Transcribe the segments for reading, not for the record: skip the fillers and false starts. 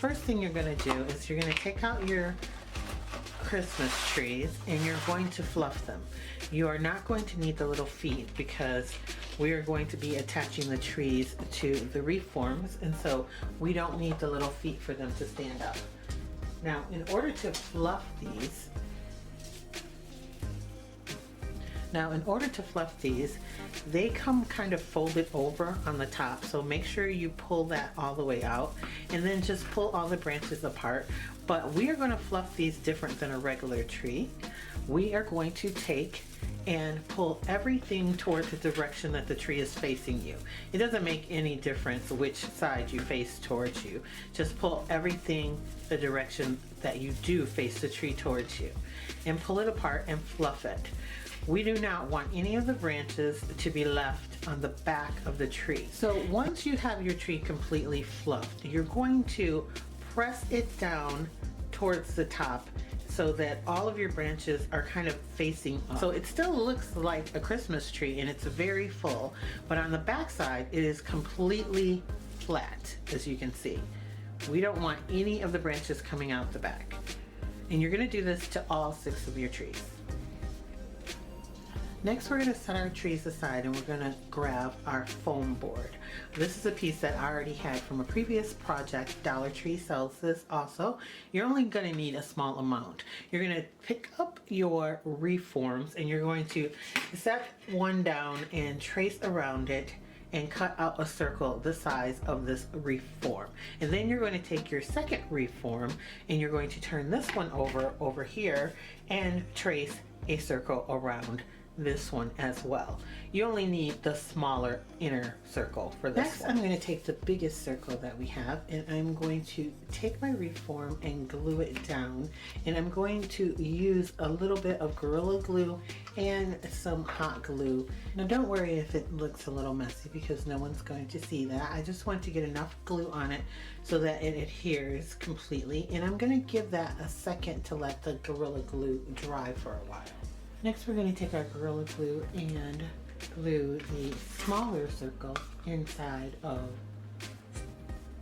first thing you're going to do is you're going to take out your Christmas trees and you're going to fluff them. You are not going to need the little feet because we are going to be attaching the trees to the wreath forms, and so we don't need the little feet for them to stand up. Now, in order to fluff these, they come kind of folded over on the top, so make sure you pull that all the way out and then just pull all the branches apart. But we are going to fluff these different than a regular tree. We are going to take and pull everything toward the direction that the tree is facing you. It doesn't make any difference which side you face towards you. Just pull everything the direction that you do face the tree towards you and pull it apart and fluff it. We do not want any of the branches to be left on the back of the tree. So once you have your tree completely fluffed, you're going to press it down towards the top so that all of your branches are kind of facing up. So it still looks like a Christmas tree and it's very full, but on the back side it is completely flat, as you can see. We don't want any of the branches coming out the back. And you're gonna do this to all 6 of your trees. Next, we're going to set our trees aside and we're going to grab our foam board. This is a piece that I already had from a previous project. Dollar Tree sells this also. You're only going to need a small amount. You're going to pick up your wreath forms and you're going to set one down and trace around it and cut out a circle the size of this wreath form. And then you're going to take your second wreath form and you're going to turn this one over here and trace a circle around this one as well. You only need the smaller inner circle for this one. Next, I'm going to take the biggest circle that we have and I'm going to take my wreath form and glue it down, and I'm going to use a little bit of Gorilla Glue and some hot glue. Now don't worry if it looks a little messy because no one's going to see that. I just want to get enough glue on it so that it adheres completely, and I'm going to give that a second to let the Gorilla Glue dry for a while. Next, we're going to take our Gorilla Glue and glue the smaller circle inside of.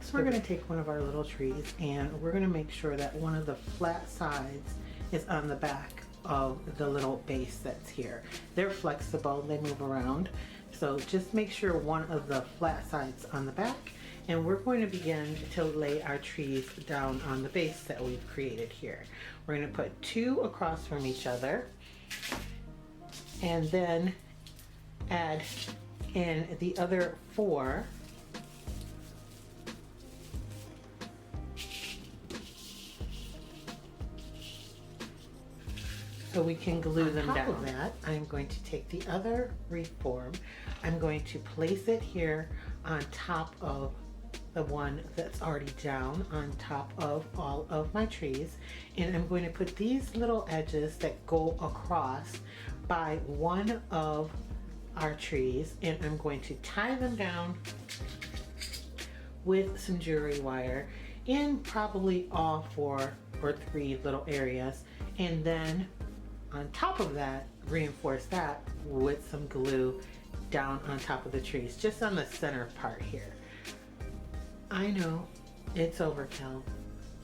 So we're going to take one of our little trees and we're going to make sure that one of the flat sides is on the back of the little base that's here. They're flexible, they move around. So just make sure one of the flat sides on the back, and we're going to begin to lay our trees down on the base that we've created here. We're going to put 2 across from each other, and then add in the other 4. So we can glue them down. On top of that, I'm going to take the other wreath form. I'm going to place it here on top of the one that's already down on top of all of my trees, and I'm going to put these little edges that go across by one of our trees, and I'm going to tie them down with some jewelry wire in probably all 4 or 3 little areas, and then on top of that reinforce that with some glue down on top of the trees, just on the center part here. I know it's overkill.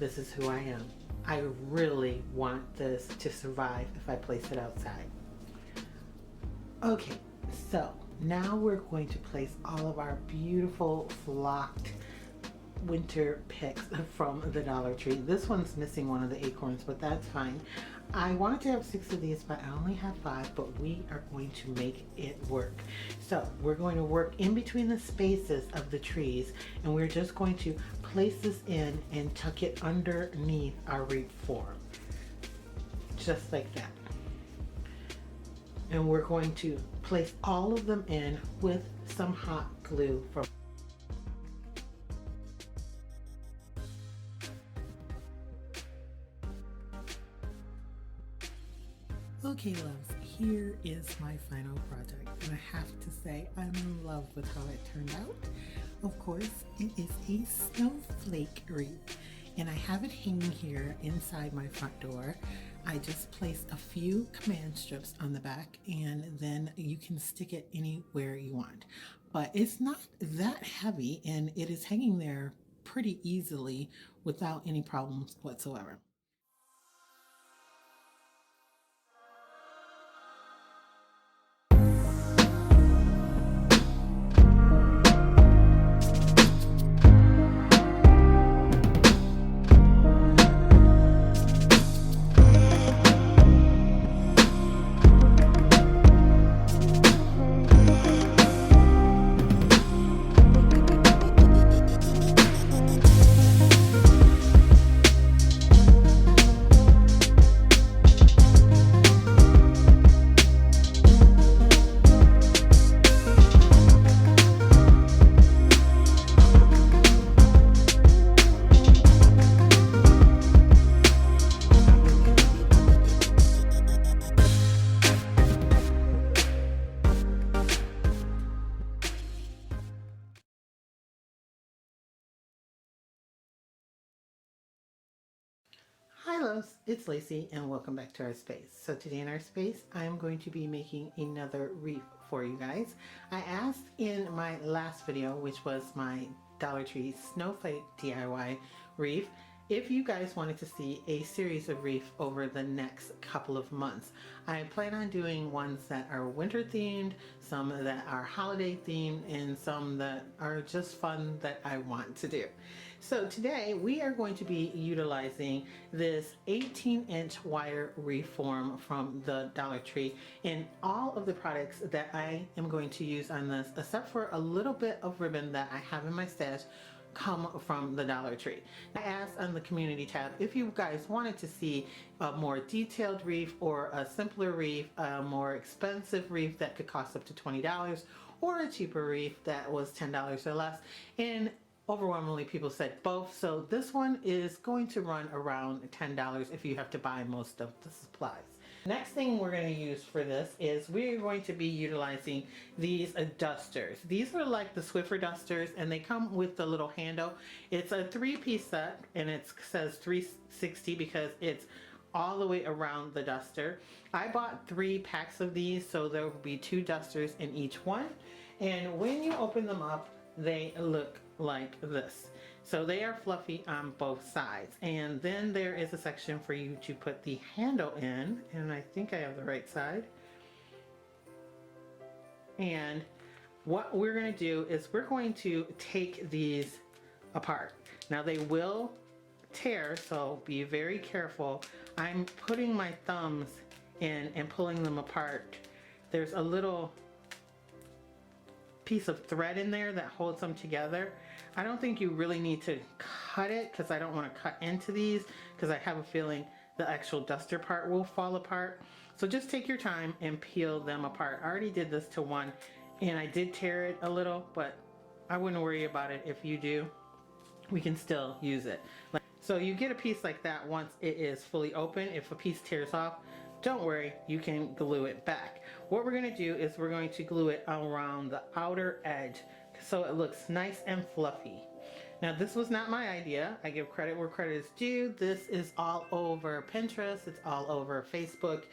This is who I am. I really want this to survive if I place it outside. Okay, so now we're going to place all of our beautiful flocked winter picks from the Dollar Tree. This one's missing one of the acorns, but that's fine. I wanted to have 6 of these, but I only have 5, but we are going to make it work. So we're going to work in between the spaces of the trees, and we're just going to place this in and tuck it underneath our wreath form. Just like that. And we're going to place all of them in with some hot glue from Okay, loves, here is my final project, and I have to say I'm in love with how it turned out. Of course, it is a snowflake wreath, and I have it hanging here inside my front door. I just placed a few command strips on the back, and then you can stick it anywhere you want. But it's not that heavy, and it is hanging there pretty easily without any problems whatsoever. Hi loves, it's Lacey and welcome back to our space. So today in our space, I am going to be making another wreath for you guys. I asked in my last video, which was my Dollar Tree Snowflake DIY wreath, if you guys wanted to see a series of wreaths over the next couple of months. I plan on doing ones that are winter themed, some that are holiday themed, and some that are just fun that I want to do. So today we are going to be utilizing this 18-inch wire reform from the Dollar Tree in all of the products that I am going to use on this, except for a little bit of ribbon that I have in my stash come from the Dollar Tree. I asked on the community tab if you guys wanted to see a more detailed wreath or a simpler wreath, a more expensive wreath that could cost up to $20, or a cheaper wreath that was $10 or less. And overwhelmingly people said both, so this one is going to run around $10 if you have to buy most of the supplies. Next thing we're going to use for this is we're going to be utilizing these dusters. These are like the Swiffer dusters and they come with the little handle. It's a 3-piece set and it says 360 because it's all the way around the duster. I bought 3 packs of these, so there will be 2 dusters in each one. And when you open them up, they look like this. So they are fluffy on both sides, and then there is a section for you to put the handle in, and I think I have the right side. And what we're going to do is we're going to take these apart. Now they will tear, so be very careful. I'm putting my thumbs in and pulling them apart. There's a little piece of thread in there that holds them together. I don't think you really need to cut it because I don't want to cut into these because I have a feeling the actual duster part will fall apart. So just take your time and peel them apart. I already did this to one and I did tear it a little, but I wouldn't worry about it. If you do, we can still use it. So you get a piece like that once it is fully open. If a piece tears off, don't worry, you can glue it back. What we're going to do is we're going to glue it around the outer edge so it looks nice and fluffy. Now this was not my idea. I give credit where credit is due. This is all over Pinterest. It's all over Facebook.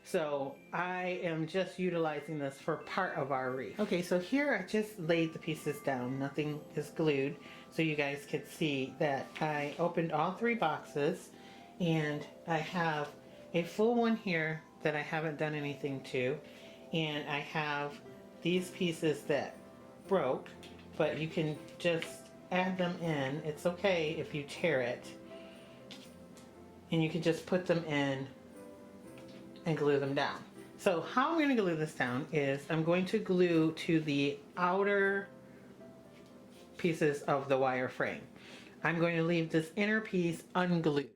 So I am just utilizing this for part of our wreath. Okay, so here I just laid the pieces down. Nothing is glued. So you guys can see that I opened all 3 boxes and I have a full one here that I haven't done anything to, and I have these pieces that broke, but you can just add them in. It's okay if you tear it, and you can just put them in and glue them down. So how I'm going to glue this down is I'm going to glue to the outer pieces of the wire frame. I'm going to leave this inner piece unglued.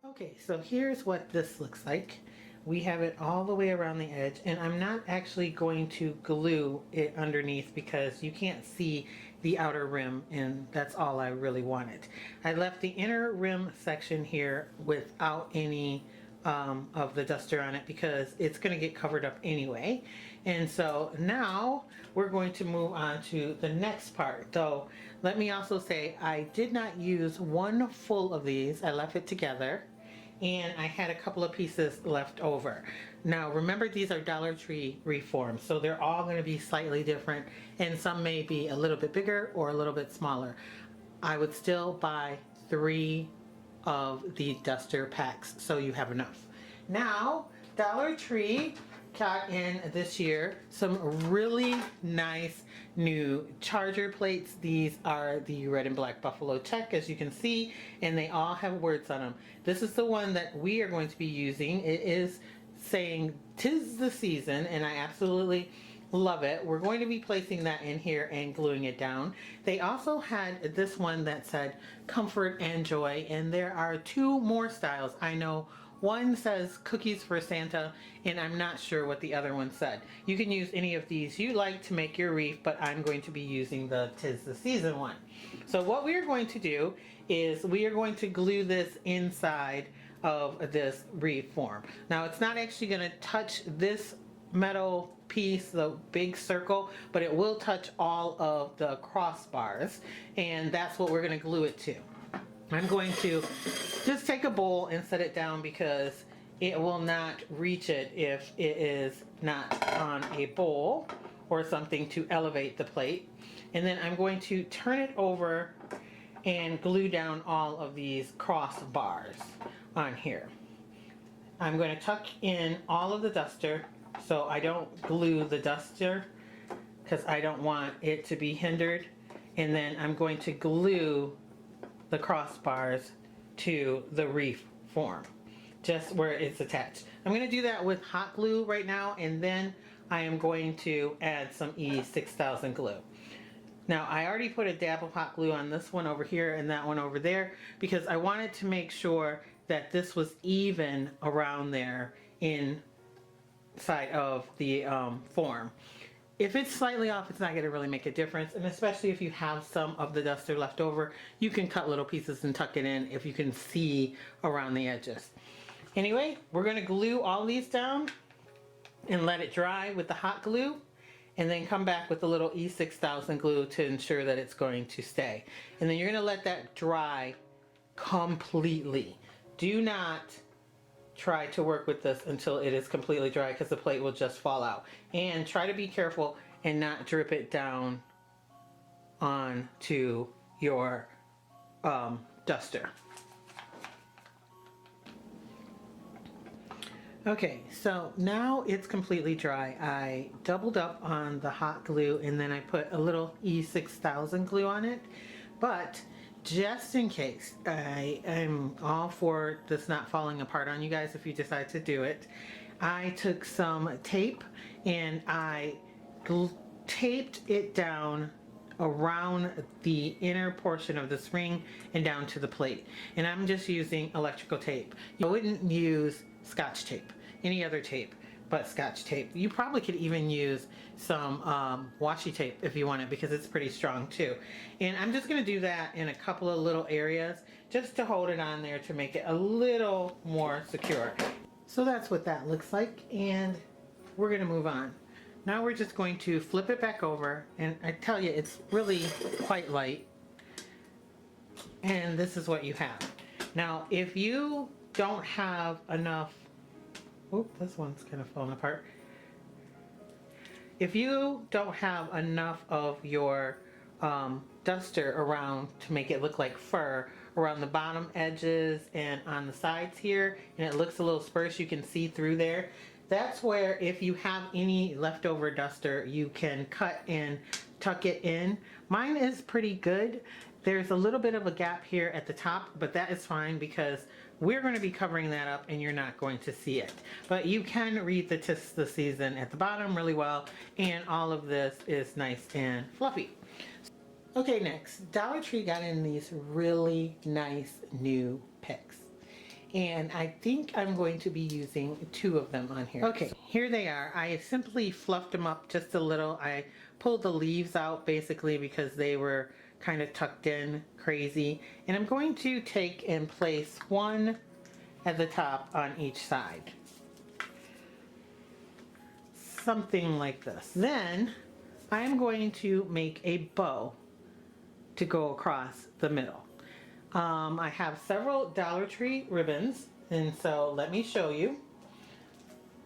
Okay, so here's what this looks like. We have it all the way around the edge, and I'm not actually going to glue it underneath because you can't see the outer rim, and that's all I really wanted. I left the inner rim section here without any of the duster on it because it's going to get covered up anyway. And so now we're going to move on to the next part. Though let me also say I did not use one full of these. I left it together and I had a couple of pieces left over. Now remember, these are Dollar Tree reforms, so they're all going to be slightly different, and some may be a little bit bigger or a little bit smaller. I would still buy 3 of the duster packs so you have enough. Now Dollar Tree got in this year some really nice new charger plates. These are the red and black buffalo check, as you can see, and they all have words on them. This is the one that we are going to be using. It is saying "'Tis the season," and I absolutely love it. We're going to be placing that in here and gluing it down. They also had this one that said "Comfort and Joy," and there are 2 more styles. I know one says "Cookies for Santa," and I'm not sure what the other one said. You can use any of these you like to make your wreath, but I'm going to be using the "'Tis the Season" one. So what we are going to do is we are going to glue this inside of this wreath form. Now it's not actually going to touch this metal piece, the big circle, but it will touch all of the crossbars, and that's what we're going to glue it to. I'm going to just take a bowl and set it down because it will not reach it if it is not on a bowl or something to elevate the plate. And then I'm going to turn it over and glue down all of these crossbars on here. I'm going to tuck in all of the duster so I don't glue the duster because I don't want it to be hindered. And then I'm going to glue the crossbars to the wreath form, just where it's attached. I'm going to do that with hot glue right now, and then I am going to add some E6000 glue. Now I already put a dab of hot glue on this one over here and that one over there because I wanted to make sure that this was even around there inside of the form. If it's slightly off, it's not going to really make a difference, and especially if you have some of the duster left over, you can cut little pieces and tuck it in if you can see around the edges. Anyway, we're going to glue all these down and let it dry with the hot glue, and then come back with a little E6000 glue to ensure that it's going to stay. And then you're going to let that dry completely. Do not try to work with this until it is completely dry because the plate will just fall out. And try to be careful and not drip it down onto your duster. Okay, so now it's completely dry. I doubled up on the hot glue and then I put a little E6000 glue on it. But just in case, I am all for this not falling apart on you guys if you decide to do it. I took some tape and I taped it down around the inner portion of the spring and down to the plate. And I'm just using electrical tape. You wouldn't use Scotch tape, any other tape but Scotch tape. You probably could even use some washi tape if you want it because it's pretty strong too. And I'm just going to do that in a couple of little areas just to hold it on there to make it a little more secure. So that's what that looks like, and we're going to move on. Now we're just going to flip it back over, and I tell you, it's really quite light. And this is what you have. Now if you don't have enough, oh, this one's kind of falling apart. If you don't have enough of your duster around to make it look like fur around the bottom edges and on the sides here, and it looks a little sparse, you can see through there, that's where, if you have any leftover duster, you can cut and tuck it in. Mine is pretty good. There's a little bit of a gap here at the top, but that is fine because we're going to be covering that up and you're not going to see it. But you can read the "'Tis the Season" at the bottom really well, and all of this is nice and fluffy. Okay, next, Dollar Tree got in these really nice new picks. And I think I'm going to be using 2 of them on here. Okay, here they are. I simply fluffed them up just a little. I pulled the leaves out basically because they were kind of tucked in crazy. And I'm going to take and place one at the top on each side. Something like this. Then I'm going to make a bow to go across the middle. I have several Dollar Tree ribbons, and so let me show you.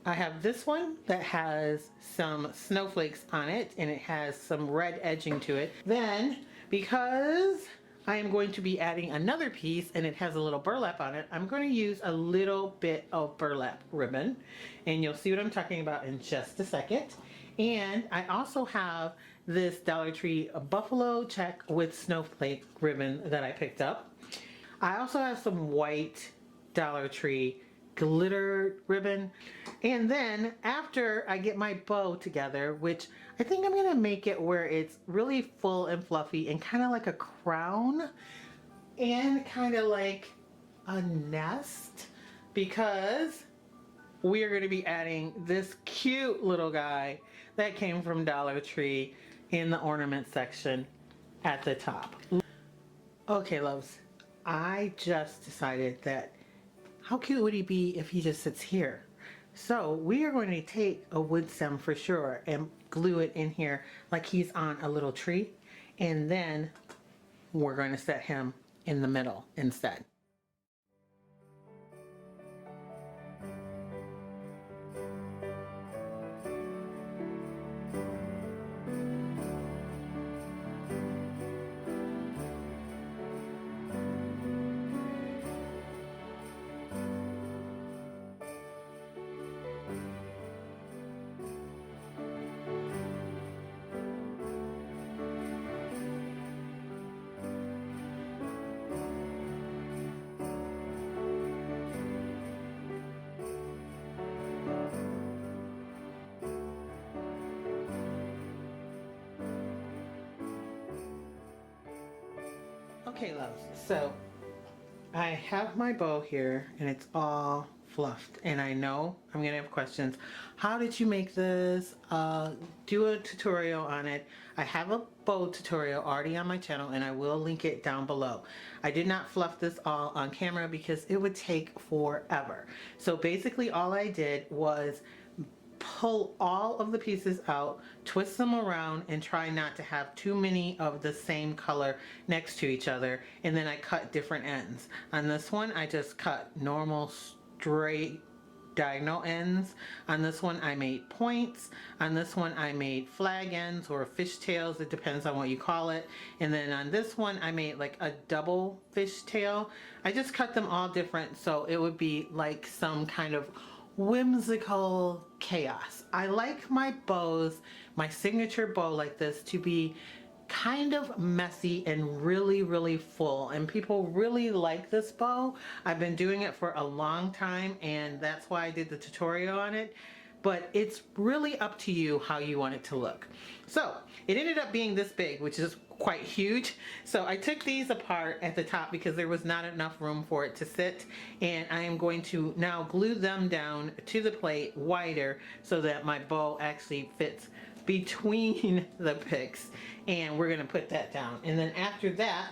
I have this one that has some snowflakes on it, and it has some red edging to it. Then, because I am going to be adding another piece and it has a little burlap on it, I'm going to use a little bit of burlap ribbon, and you'll see what I'm talking about in just a second. And I also have this Dollar Tree buffalo check with snowflake ribbon that I picked up. I also have some white Dollar Tree glitter ribbon. And then after I get my bow together, which I think I'm gonna make it where it's really full and fluffy and kind of like a crown and kind of like a nest, because we are going to be adding this cute little guy that came from Dollar Tree in the ornament section at the top. Okay, loves, I just decided that how cute would he be if he just sits here? So we are going to take a wood stem for sure and glue it in here like he's on a little tree, and then we're going to set him in the middle instead. Okay, loves, so I have my bow here and it's all fluffed, and I know I'm gonna have questions. How did you make this? Do a tutorial on it. I have a bow tutorial already on my channel and I will link it down below. I did not fluff this all on camera because it would take forever. So basically all I did was pull all of the pieces out, twist them around, and try not to have too many of the same color next to each other, and then I cut different ends. On this one I just cut normal straight diagonal ends. On this one I made points. On this one I made flag ends or fishtails, it depends on what you call it. And then on this one I made like a double fishtail. I just cut them all different so it would be like some kind of whimsical chaos. I like my bows, my signature bow like this, to be kind of messy and really full, and people really like this bow. I've been doing it for a long time and that's why I did the tutorial on it, but it's really up to you how you want it to look. So it ended up being this big, which is quite huge. So I took these apart at the top because there was not enough room for it to sit, and I am going to now glue them down to the plate wider so that my bow actually fits between the picks, and we're going to put that down. And then after that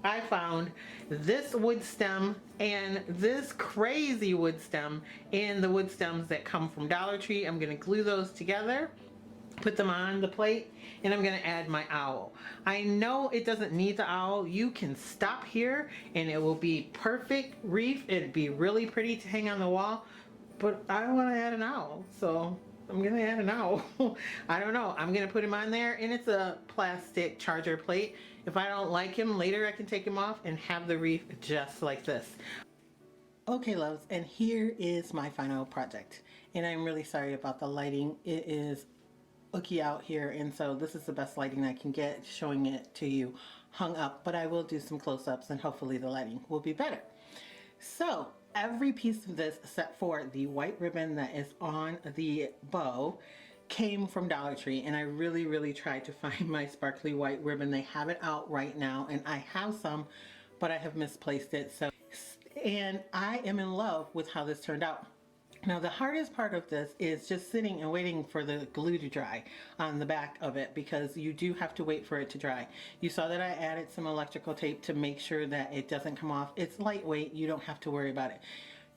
I found this wood stem and this crazy wood stem and the wood stems that come from Dollar Tree. I'm going to glue those together, put them on the plate, and I'm going to add my owl. I know it doesn't need the owl. You can stop here and it will be perfect wreath. It'd be really pretty to hang on the wall, but I want to add an owl, so I'm gonna add an owl. I don't know, I'm gonna put him on there, and it's a plastic charger plate. If I don't like him later I can take him off and have the wreath just like this. Okay loves, and here is my final project, and I'm really sorry about the lighting. It is ooky out here, and so this is the best lighting I can get showing it to you hung up, but I will do some close-ups and hopefully the lighting will be better. So every piece of this except for the white ribbon that is on the bow came from Dollar Tree, and I really tried to find my sparkly white ribbon. They have it out right now and I have some, but I have misplaced it. So, and I am in love with how this turned out. Now the hardest part of this is just sitting and waiting for the glue to dry on the back of it, because you do have to wait for it to dry. You saw that I added some electrical tape to make sure that it doesn't come off. It's lightweight, you don't have to worry about it.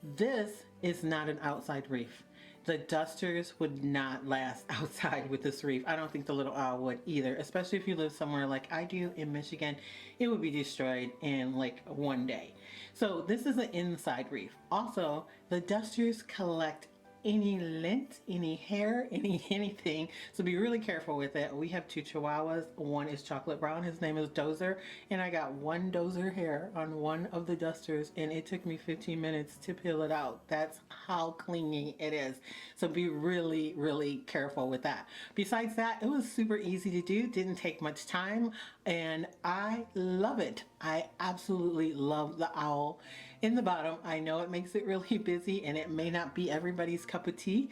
This is not an outside wreath. The dusters would not last outside with this wreath. I don't think the little owl would either, especially if you live somewhere like I do in Michigan. It would be destroyed in like one day. So this is an inside wreath. Also, the dusters collect any lint, any hair, anything. So be really careful with it. We have two chihuahuas. One is chocolate brown. His name is Dozer. And I got one Dozer hair on one of the dusters and it took me 15 minutes to peel it out. That's how clingy it is. So be really, really careful with that. Besides that, it was super easy to do. Didn't take much time and I love it. I absolutely love the owl in the bottom. I know it makes it really busy and it may not be everybody's cup of tea.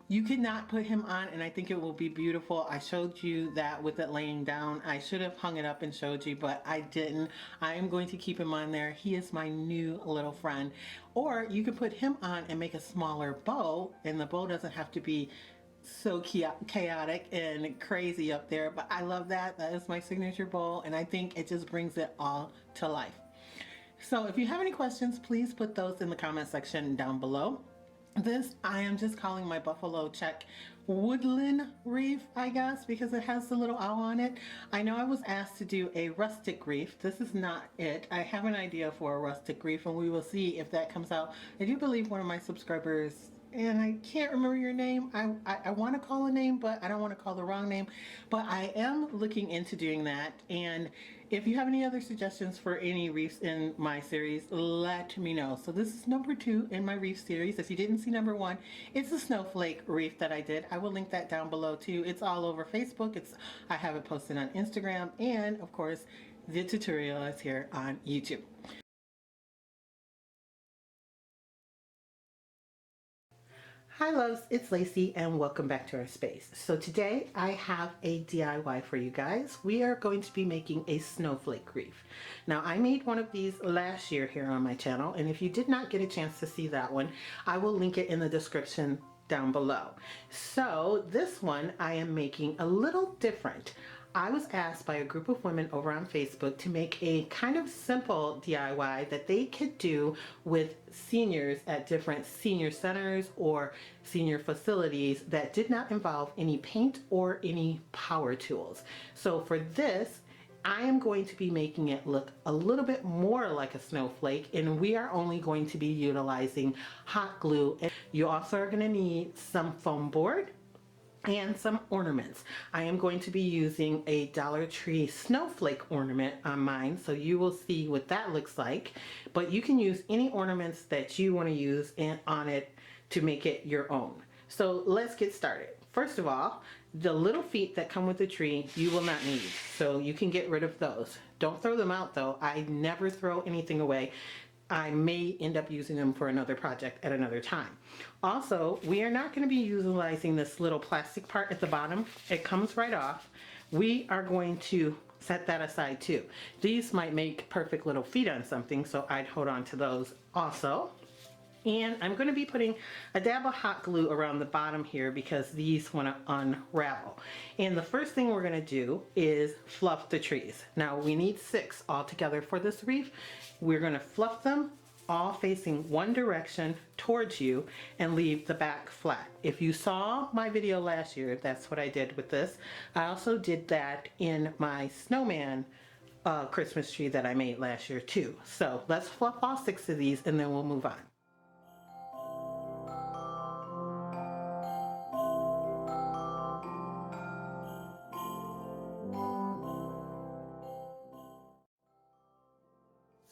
You cannot put him on and I think it will be beautiful. I showed you that with it laying down. I should have hung it up and showed you, but I didn't. I am going to keep him on there. He is my new little friend. Or you could put him on and make a smaller bow, and the bow doesn't have to be so chaotic and crazy up there, but I love that. That is my signature bowl and I think it just brings it all to life. So if you have any questions, please put those in the comment section down below. This I am just calling my buffalo check woodland wreath, I guess, because it has the little owl on it. I know I was asked to do a rustic wreath. This is not it. I have an idea for a rustic wreath and we will see if that comes out. I do believe one of my subscribers, and I can't remember your name. I want to call a name, but I don't want to call the wrong name. But I am looking into doing that. And if you have any other suggestions for any wreaths in my series, let me know. So this is number 2 in my wreath series. If you didn't see number 1, it's a snowflake wreath that I did. I will link that down below too. It's all over Facebook. I have it posted on Instagram. And of course, the tutorial is here on YouTube. Hi loves, it's Lacey and welcome back to our space. So today I have a DIY for you guys. We are going to be making a snowflake wreath. Now I made one of these last year here on my channel, and if you did not get a chance to see that one, I will link it in the description down below. So this one I am making a little different. I was asked by a group of women over on Facebook to make a kind of simple DIY that they could do with seniors at different senior centers or senior facilities that did not involve any paint or any power tools. So for this, I am going to be making it look a little bit more like a snowflake, and we are only going to be utilizing hot glue. You also are going to need some foam board and some ornaments. I am going to be using a Dollar Tree snowflake ornament on mine, so you will see what that looks like. But you can use any ornaments that you want to use on it to make it your own. So let's get started. First of all, the little feet that come with the tree you will not need, so you can get rid of those. Don't throw them out though. I never throw anything away. I may end up using them for another project at another time. Also, we are not going to be utilizing this little plastic part at the bottom. It comes right off. We are going to set that aside too. These might make perfect little feet on something, so I'd hold on to those also. And I'm going to be putting a dab of hot glue around the bottom here because these want to unravel. And the first thing we're going to do is fluff the trees. Now we need 6 altogether for this wreath. We're going to fluff them all facing one direction towards you and leave the back flat. If you saw my video last year, that's what I did with this. I also did that in my snowman Christmas tree that I made last year too. So let's fluff all 6 of these and then we'll move on.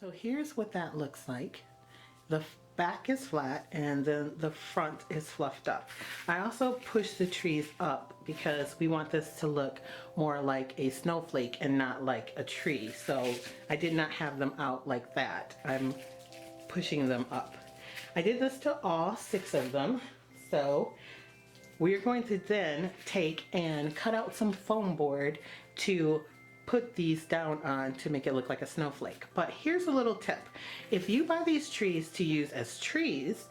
So here's what that looks like. The back is flat and then the front is fluffed up. I also pushed the trees up because we want this to look more like a snowflake and not like a tree. So I did not have them out like that. I'm pushing them up. I did this to all 6 of them. So we're going to then take and cut out some foam board to put these down on to make it look like a snowflake. But here's a little tip. If you buy these trees to use as trees,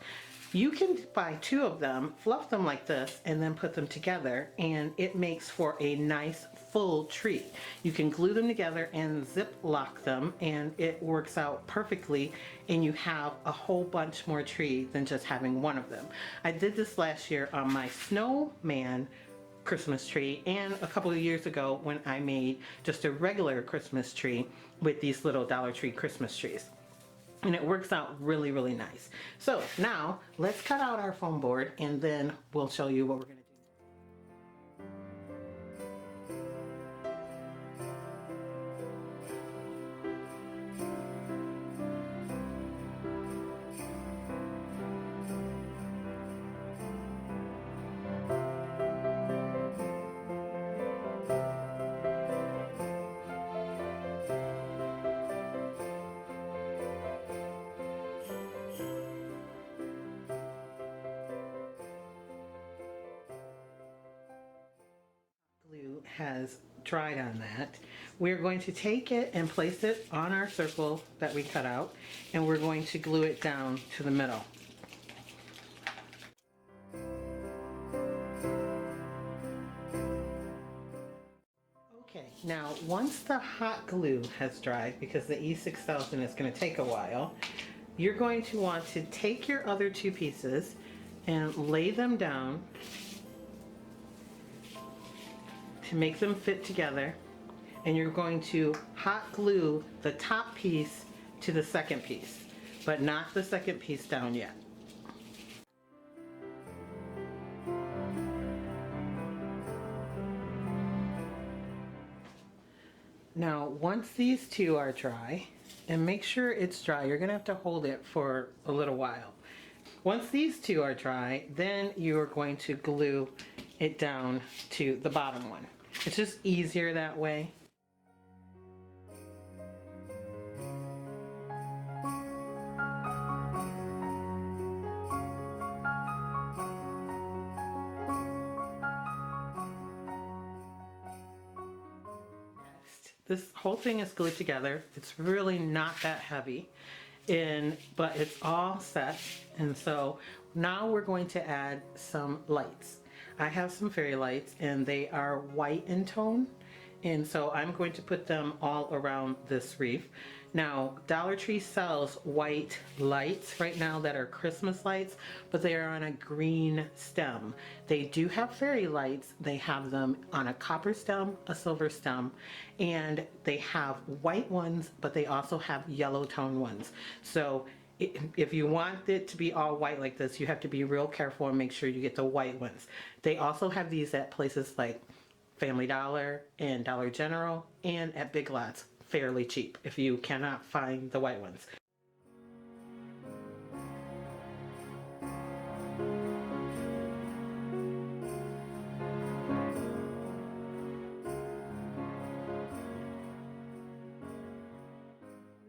You can buy 2 of them, fluff them like this, and then put them together, and it makes for a nice full tree. You can glue them together and zip lock them, and it works out perfectly, and you have a whole bunch more tree than just having one of them. I did this last year on my snowman Christmas tree, and a couple of years ago when I made just a regular Christmas tree with these little Dollar Tree Christmas trees. And it works out really, really nice. So now let's cut out our foam board, and then we'll show you what we're going to do. Glue has dried on that. We're going to take it and place it on our circle that we cut out, and we're going to glue it down to the middle. Okay, now once the hot glue has dried, because the E6000 is going to take a while, you're going to want to take your other 2 pieces and lay them down to make them fit together, and you're going to hot glue the top piece to the second piece, but not the second piece down yet. Now once these 2 are dry, and make sure it's dry, you're gonna have to hold it for a little while. Once these 2 are dry, then you're going to glue it down to the bottom one. It's just easier that way. This whole thing is glued together. It's really not that heavy, but it's all set. And so now we're going to add some lights. I have some fairy lights, and they are white in tone, and so I'm going to put them all around this wreath. Now Dollar Tree sells white lights right now that are Christmas lights, but they are on a green stem. They do have fairy lights. They have them on a copper stem, a silver stem, and they have white ones, but they also have yellow tone ones. So if you want it to be all white like this, you have to be real careful and make sure you get the white ones. They also have these at places like Family Dollar and Dollar General, and at Big Lots, fairly cheap if you cannot find the white ones.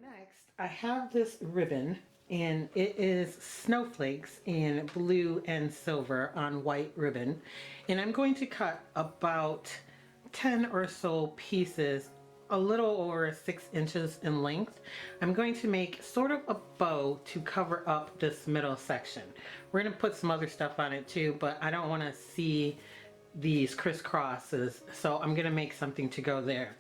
Next, I have this ribbon, and it is snowflakes in blue and silver on white ribbon, and I'm going to cut about 10 or so pieces, a little over 6 inches in length. I'm going to make sort of a bow to cover up this middle section. We're going to put some other stuff on it too, but I don't want to see these crisscrosses, so I'm gonna make something to go there.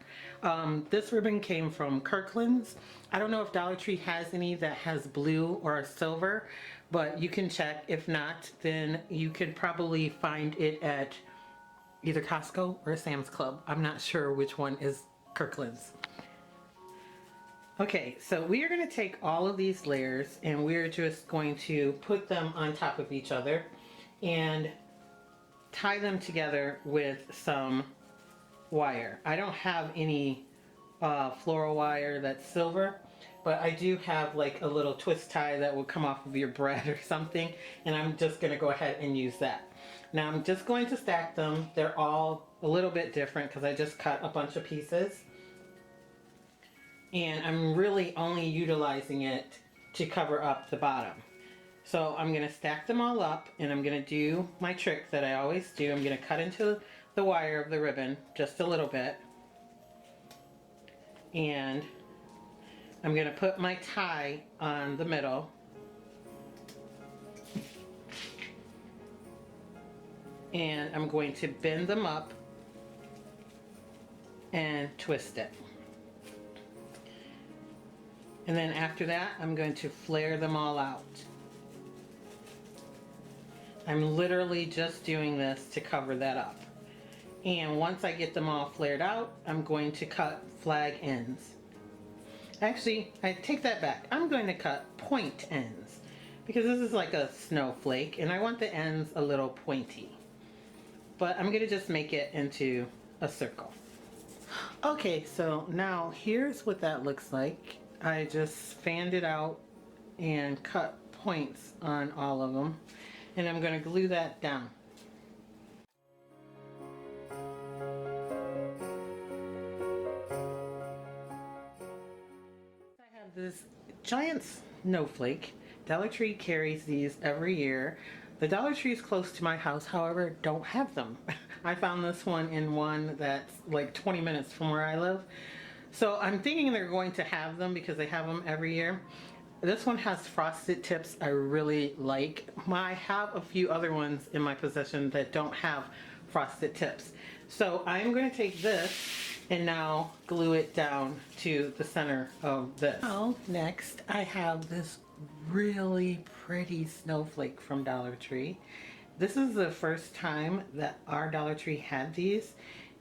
This ribbon came from Kirkland's. I don't know if Dollar Tree has any that has blue or silver, but you can check. If not, then you could probably find it at either Costco or Sam's Club. I'm not sure which one is Kirkland's. Okay, so we are going to take all of these layers, and we're just going to put them on top of each other and tie them together with some wire. I don't have any floral wire that's silver, but I do have like a little twist tie that will come off of your bread or something, and I'm just going to go ahead and use that. Now I'm just going to stack them. They're all a little bit different because I just cut a bunch of pieces, and I'm really only utilizing it to cover up the bottom. So I'm going to stack them all up, and I'm going to do my trick that I always do. I'm going to cut into the wire of the ribbon just a little bit, and I'm going to put my tie on the middle, and I'm going to bend them up and twist it. And then after that, I'm going to flare them all out. I'm literally just doing this to cover that up. And once I get them all flared out, I'm going to cut flag ends. Actually, I take that back. I'm going to cut point ends because this is like a snowflake and I want the ends a little pointy. But I'm going to just make it into a circle. Okay, so now here's what that looks like. I just fanned it out and cut points on all of them. And I'm going to glue that down. I have this giant snowflake. Dollar Tree carries these every year. The Dollar Trees close to my house, however, don't have them. I found this one in one that's like 20 minutes from where I live. So I'm thinking they're going to have them because they have them every year. This one has frosted tips I really like. I have a few other ones in my possession that don't have frosted tips. So I'm going to take this and now glue it down to the center of this. Oh, next I have this really pretty snowflake from Dollar Tree. This is the first time that our Dollar Tree had these.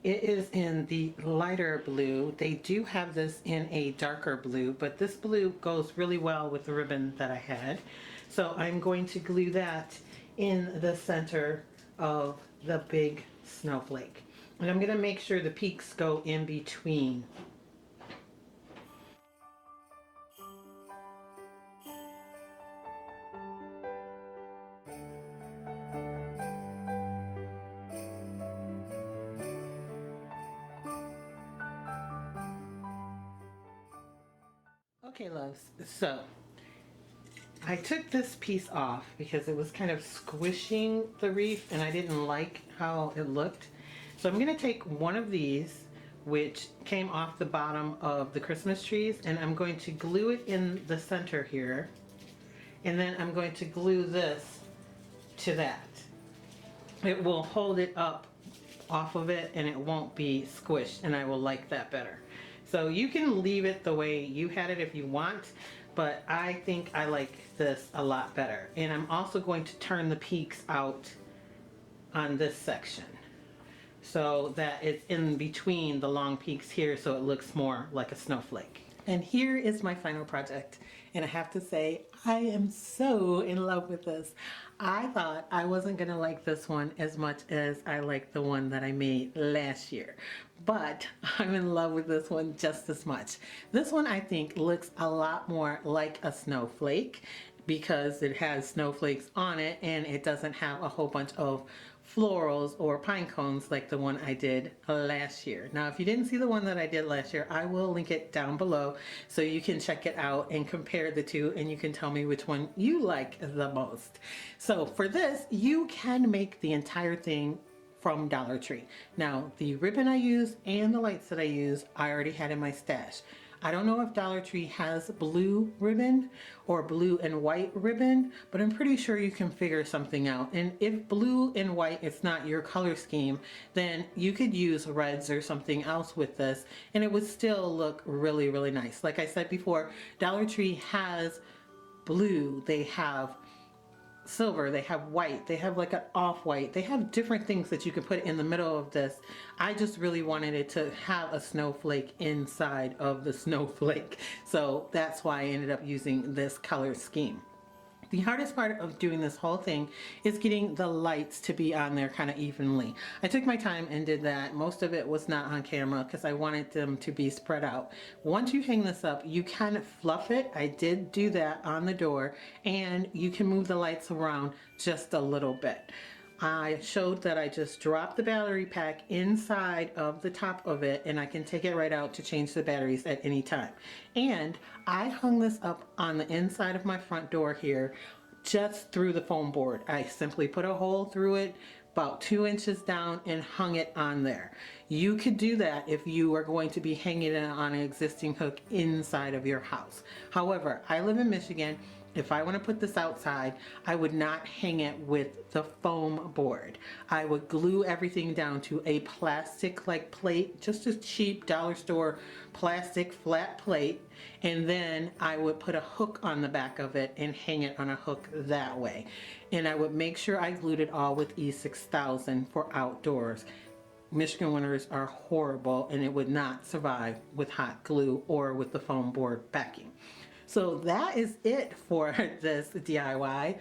It is in the lighter blue. They do have this in a darker blue, but this blue goes really well with the ribbon that I had. So I'm going to glue that in the center of the big snowflake. And I'm going to make sure the peaks go in between. Okay, loves, so I took this piece off because it was kind of squishing the wreath and I didn't like how it looked. So I'm going to take one of these, which came off the bottom of the Christmas trees, and I'm going to glue it in the center here. And then I'm going to glue this to that. It will hold it up off of it and it won't be squished, and I will like that better. So you can leave it the way you had it if you want, but I think I like this a lot better. And I'm also going to turn the peaks out on this section so that it's in between the long peaks here so it looks more like a snowflake. And here is my final project. And I have to say, I am so in love with this. I thought I wasn't gonna like this one as much as I liked the one that I made last year. But I'm in love with this one just as much. This one I think looks a lot more like a snowflake because it has snowflakes on it and it doesn't have a whole bunch of florals or pine cones like the one I did last year. Now, if you didn't see the one that I did last year, I will link it down below so you can check it out and compare the two and you can tell me which one you like the most. So for this, you can make the entire thing from Dollar Tree. Now, the ribbon I use and the lights that I use, I already had in my stash. I don't know if Dollar Tree has blue ribbon or blue and white ribbon, but I'm pretty sure you can figure something out. And if blue and white is not your color scheme, then you could use reds or something else with this and it would still look really, really nice. Like I said before, Dollar Tree has blue, they have silver, they have white, they have like an off-white, they have different things that you can put in the middle of this. I just really wanted it to have a snowflake inside of the snowflake, so that's why I ended up using this color scheme. The hardest part of doing this whole thing is getting the lights to be on there kind of evenly. I took my time and did that. Most of it was not on camera because I wanted them to be spread out. Once you hang this up, you can fluff it. I did do that on the door, and you can move the lights around just a little bit. I showed that I just dropped the battery pack inside of the top of it and I can take it right out to change the batteries at any time. And I hung this up on the inside of my front door here just through the foam board. I simply put a hole through it about 2 inches down and hung it on there. You could do that if you are going to be hanging it on an existing hook inside of your house. However, I live in Michigan if I want to put this outside, I would not hang it with the foam board. I would glue everything down to a plastic like plate, just a cheap dollar store plastic flat plate, and then I would put a hook on the back of it and hang it on a hook that way. And I would make sure I glued it all with E6000 for outdoors. Michigan winters are horrible and it would not survive with hot glue or with the foam board backing. So that is it for this DIY.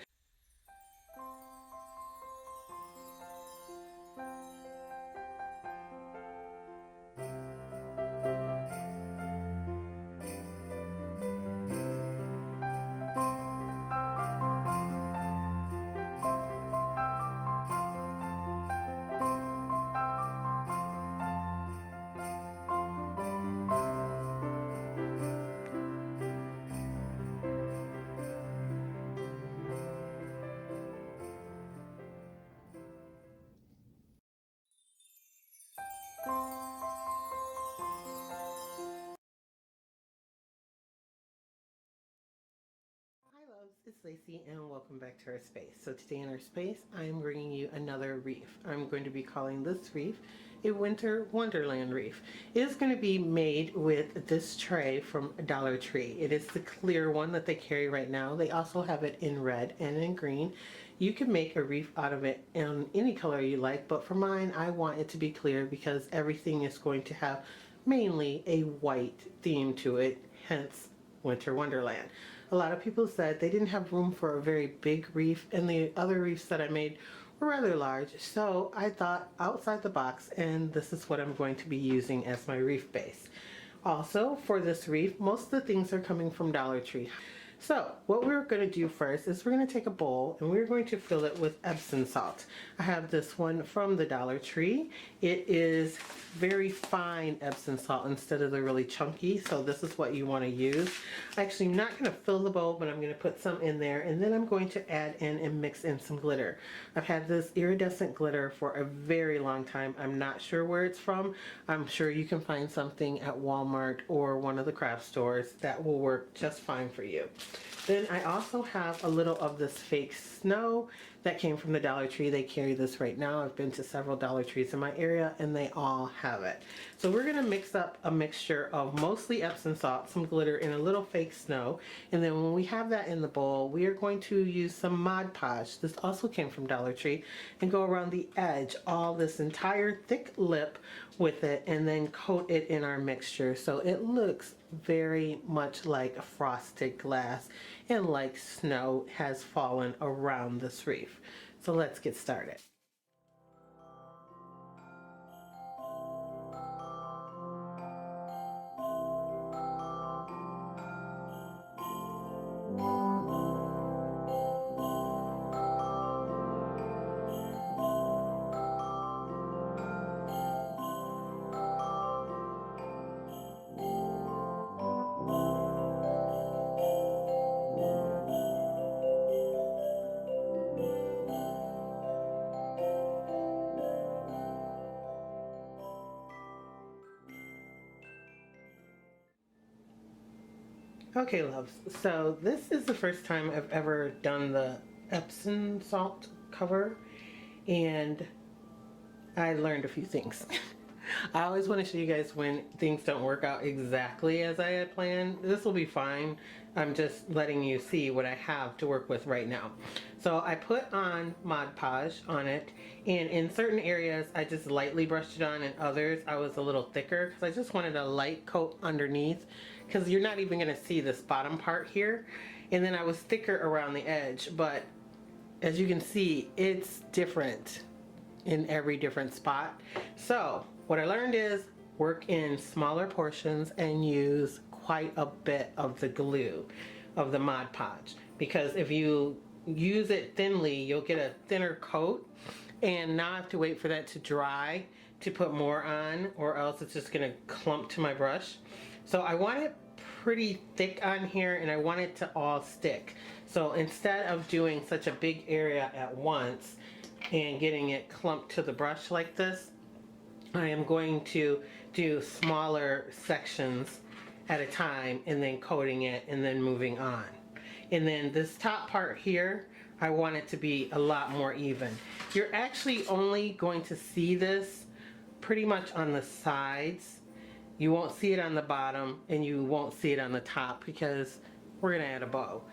Hi loves, it's Lacey and welcome back to our space. So today in our space I am bringing you another wreath. I'm going to be calling this wreath a winter wonderland wreath. It is going to be made with this tray from Dollar Tree. It is the clear one that they carry right now. They also have it in red and in green. You can make a wreath out of it in any color you like, but for mine I want it to be clear because everything is going to have mainly a white theme to it, hence winter wonderland. A lot of people said they didn't have room for a very big wreath, and the other wreaths that I made were rather large, so I thought outside the box, and this is what I'm going to be using as my wreath base. Also, for this wreath, most of the things are coming from Dollar Tree. So what we're going to do first is we're going to take a bowl and we're going to fill it with Epsom salt. I have this one from the Dollar Tree. It is very fine Epsom salt instead of the really chunky, so this is what you want to use. Actually, I'm not going to fill the bowl, but I'm going to put some in there, and then I'm going to add in and mix in some glitter. I've had this iridescent glitter for a very long time. I'm not sure where it's from. I'm sure you can find something at Walmart or one of the craft stores that will work just fine for you. Then I also have a little of this fake snow that came from the Dollar Tree. They carry this right now. I've been to several Dollar Trees in my area and they all have it. So we're going to mix up a mixture of mostly Epsom salt, some glitter, and a little fake snow. And then when we have that in the bowl, we are going to use some Mod Podge. This also came from Dollar Tree, and go around the edge, all this entire thick lip with it, and then coat it in our mixture so it looks very much like frosted glass and like snow has fallen around this wreath. So let's get started. Okay, loves, so this is the first time I've ever done the Epsom salt cover, and I learned a few things. I always want to show you guys when things don't work out exactly as I had planned. This will be fine. I'm just letting you see what I have to work with right now. So I put on Mod Podge on it, and in certain areas I just lightly brushed it on, and others I was a little thicker because I just wanted a light coat underneath, because you're not even going to see this bottom part here. And then I was thicker around the edge, but as you can see, it's different in every different spot. So what I learned is work in smaller portions and use quite a bit of the glue of the Mod Podge, because if you use it thinly, you'll get a thinner coat, and now I have to wait for that to dry to put more on, or else it's just gonna clump to my brush. So I want it pretty thick on here, and I want it to all stick. So instead of doing such a big area at once and getting it clumped to the brush like this, I am going to do smaller sections at a time and then coating it and then moving on. And then this top part here, I want it to be a lot more even. You're actually only going to see this pretty much on the sides. You won't see it on the bottom and you won't see it on the top because we're gonna add a bow.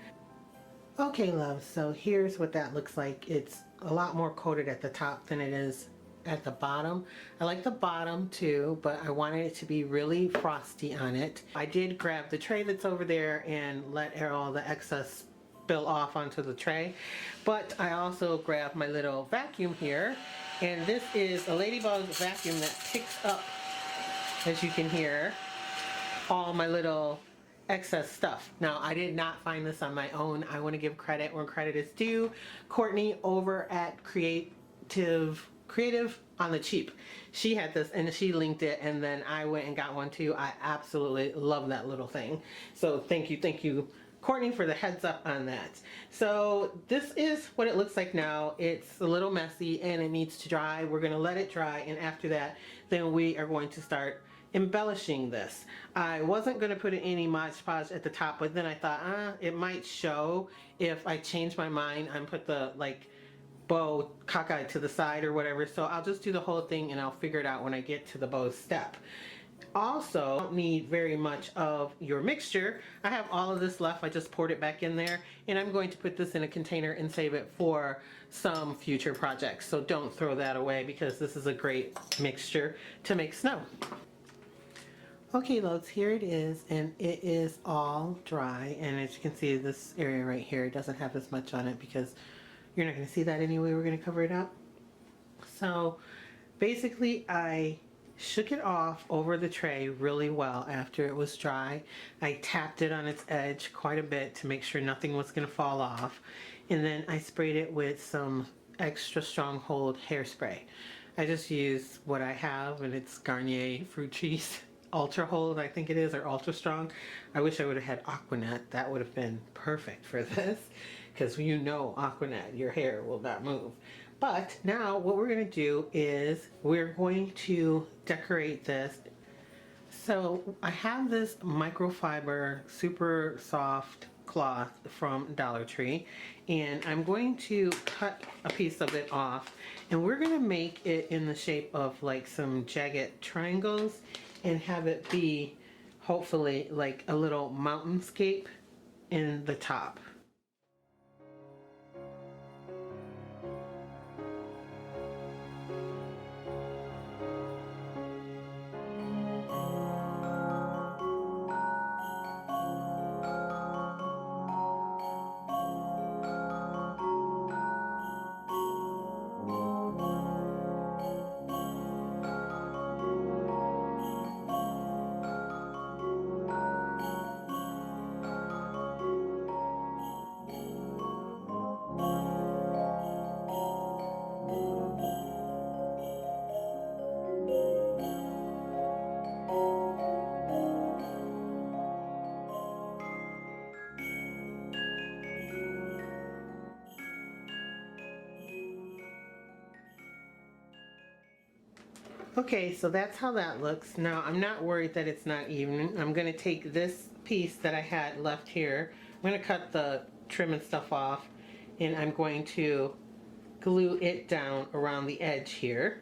Okay, love, so here's what that looks like. It's a lot more coated at the top than it is at the bottom. I like the bottom too, but I wanted it to be really frosty on it. I did grab the tray that's over there and let all the excess spill off onto the tray, but I also grabbed my little vacuum here, and this is a Ladybug vacuum that picks up, as you can hear, all my little excess stuff. Now, I did not find this on my own. I want to give credit where credit is due. Courtney over at Creative on the cheap, she had this and she linked it, and then I went and got one too. I absolutely love that little thing. So thank you, Courtney, for the heads up on that. So this is what it looks like now. It's a little messy and it needs to dry. We're going to let it dry, and after that, then we are going to start embellishing this. I wasn't going to put any Mod Podge at the top, but then I thought, it might show if I change my mind and put the bow cockeyed to the side or whatever. So I'll just do the whole thing and I'll figure it out when I get to the bow step. Also, don't need very much of your mixture. I have all of this left. I just poured it back in there, and I'm going to put this in a container and save it for some future projects. So don't throw that away because this is a great mixture to make snow. Okay, loads, here it is, and it is all dry, and as you can see, this area right here doesn't have as much on it because you're not going to see that anyway. We're going to cover it up. So basically, I shook it off over the tray really well after it was dry. I tapped it on its edge quite a bit to make sure nothing was going to fall off, and then I sprayed it with some extra strong hold hairspray. I just used what I have, and it's Garnier Fruit Cheese Ultra Hold, I think it is, or Ultra Strong. I wish I would have had BowKnot. That would have been perfect for this, because you know BowKnot, your hair will not move. But now what we're going to do is we're going to decorate this. So I have this microfiber super soft cloth from Dollar Tree, and I'm going to cut a piece of it off, and we're going to make it in the shape of like some jagged triangles and have it be hopefully like a little mountainscape in the top. Okay, so that's how that looks. Now, I'm not worried that it's not even. I'm going to take this piece that I had left here. I'm going to cut the trim and stuff off, and I'm going to glue it down around the edge here.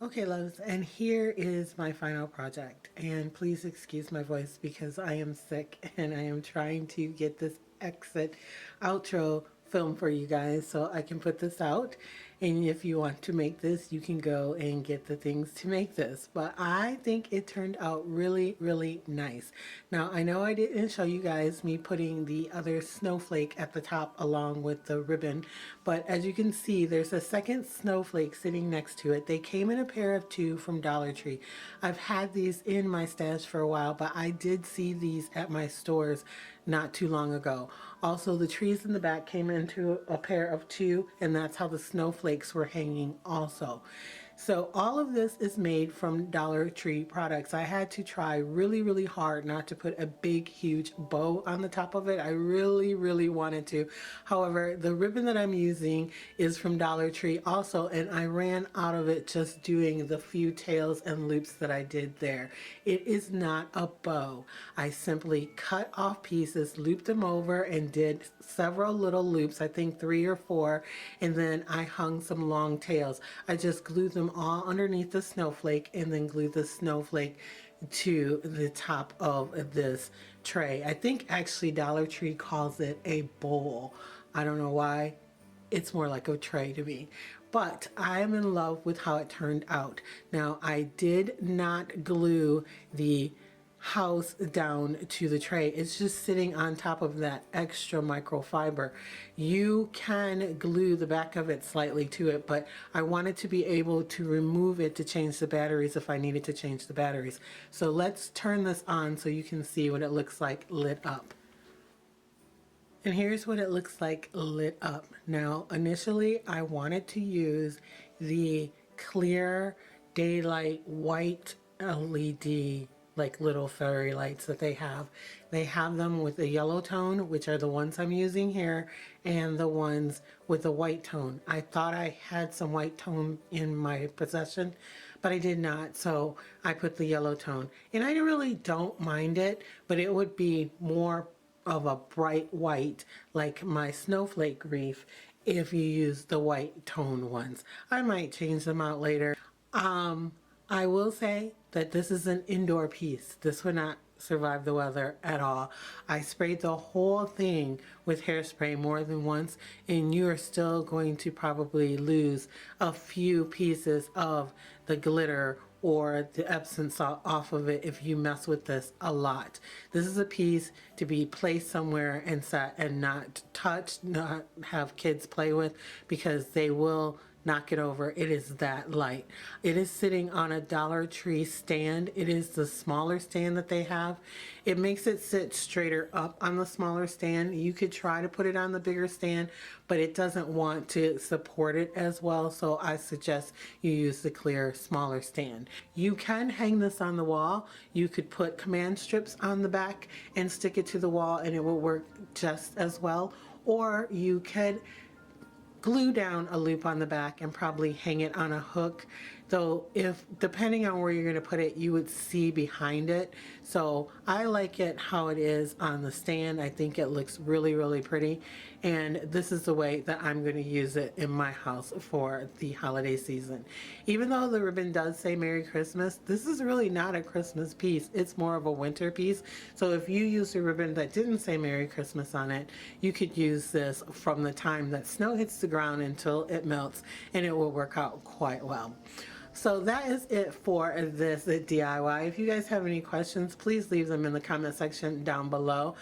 Okay, loves, and here is my final project. And please excuse my voice because I am sick and I am trying to get this exit outro film for you guys so I can put this out. And if you want to make this, you can go and get the things to make this. But I think it turned out really, really nice. Now, I know I didn't show you guys me putting the other snowflake at the top along with the ribbon, but as you can see, there's a second snowflake sitting next to it. They came in a pair of two from Dollar Tree. I've had these in my stash for a while, but I did see these at my stores not too long ago. Also, the trees in the back came into a pair of two, and that's how the snowflakes were hanging also. So all of this is made from Dollar Tree products. I had to try really, really hard not to put a big, huge bow on the top of it. I really, really wanted to. However, the ribbon that I'm using is from Dollar Tree also, and I ran out of it just doing the few tails and loops that I did there. It is not a bow. I simply cut off pieces, looped them over, and did several little loops, I think 3 or 4, and then I hung some long tails. I just glued them all underneath the snowflake and then glue the snowflake to the top of this tray. I think actually Dollar Tree calls it a bowl. I don't know why. It's more like a tray to me. But I'm in love with how it turned out. Now, I did not glue the house down to the tray. It's just sitting on top of that extra microfiber. You can glue the back of it slightly to it, but I wanted to be able to remove it to change the batteries if I needed to change the batteries. So let's turn this on so you can see what it looks like lit up. And here's what it looks like lit up. Now, initially I wanted to use the clear daylight white LED like little fairy lights that they have. They have them with the yellow tone, which are the ones I'm using here, and the ones with the white tone. I thought I had some white tone in my possession, but I did not, so I put the yellow tone. And I really don't mind it, but it would be more of a bright white like my snowflake wreath if you use the white tone ones. I might change them out later. I will say that this is an indoor piece. This would not survive the weather at all. I sprayed the whole thing with hairspray more than once, and you are still going to probably lose a few pieces of the glitter or the Epsom salt off of it if you mess with this a lot. This is a piece to be placed somewhere and set and not touch, not have kids play with, because they will knock it over. It is that light. It is sitting on a Dollar Tree stand. It is the smaller stand that they have. It makes it sit straighter up on the smaller stand. You could try to put it on the bigger stand, but it doesn't want to support it as well, so I suggest you use the clear smaller stand. You can hang this on the wall. You could put command strips on the back and stick it to the wall and it will work just as well, or you could glue down a loop on the back and probably hang it on a hook, though if depending on where you're going to put it, you would see behind it. So I like it how it is on the stand. I think it looks really, really pretty, and this is the way that I'm going to use it in my house for the holiday season. Even though the ribbon does say Merry Christmas, this is really not a Christmas piece. It's more of a winter piece. So if you use a ribbon that didn't say Merry Christmas on it, you could use this from the time that snow hits the ground until it melts, and it will work out quite well. So that is it for this DIY. If you guys have any questions, please leave them in the comment section down below.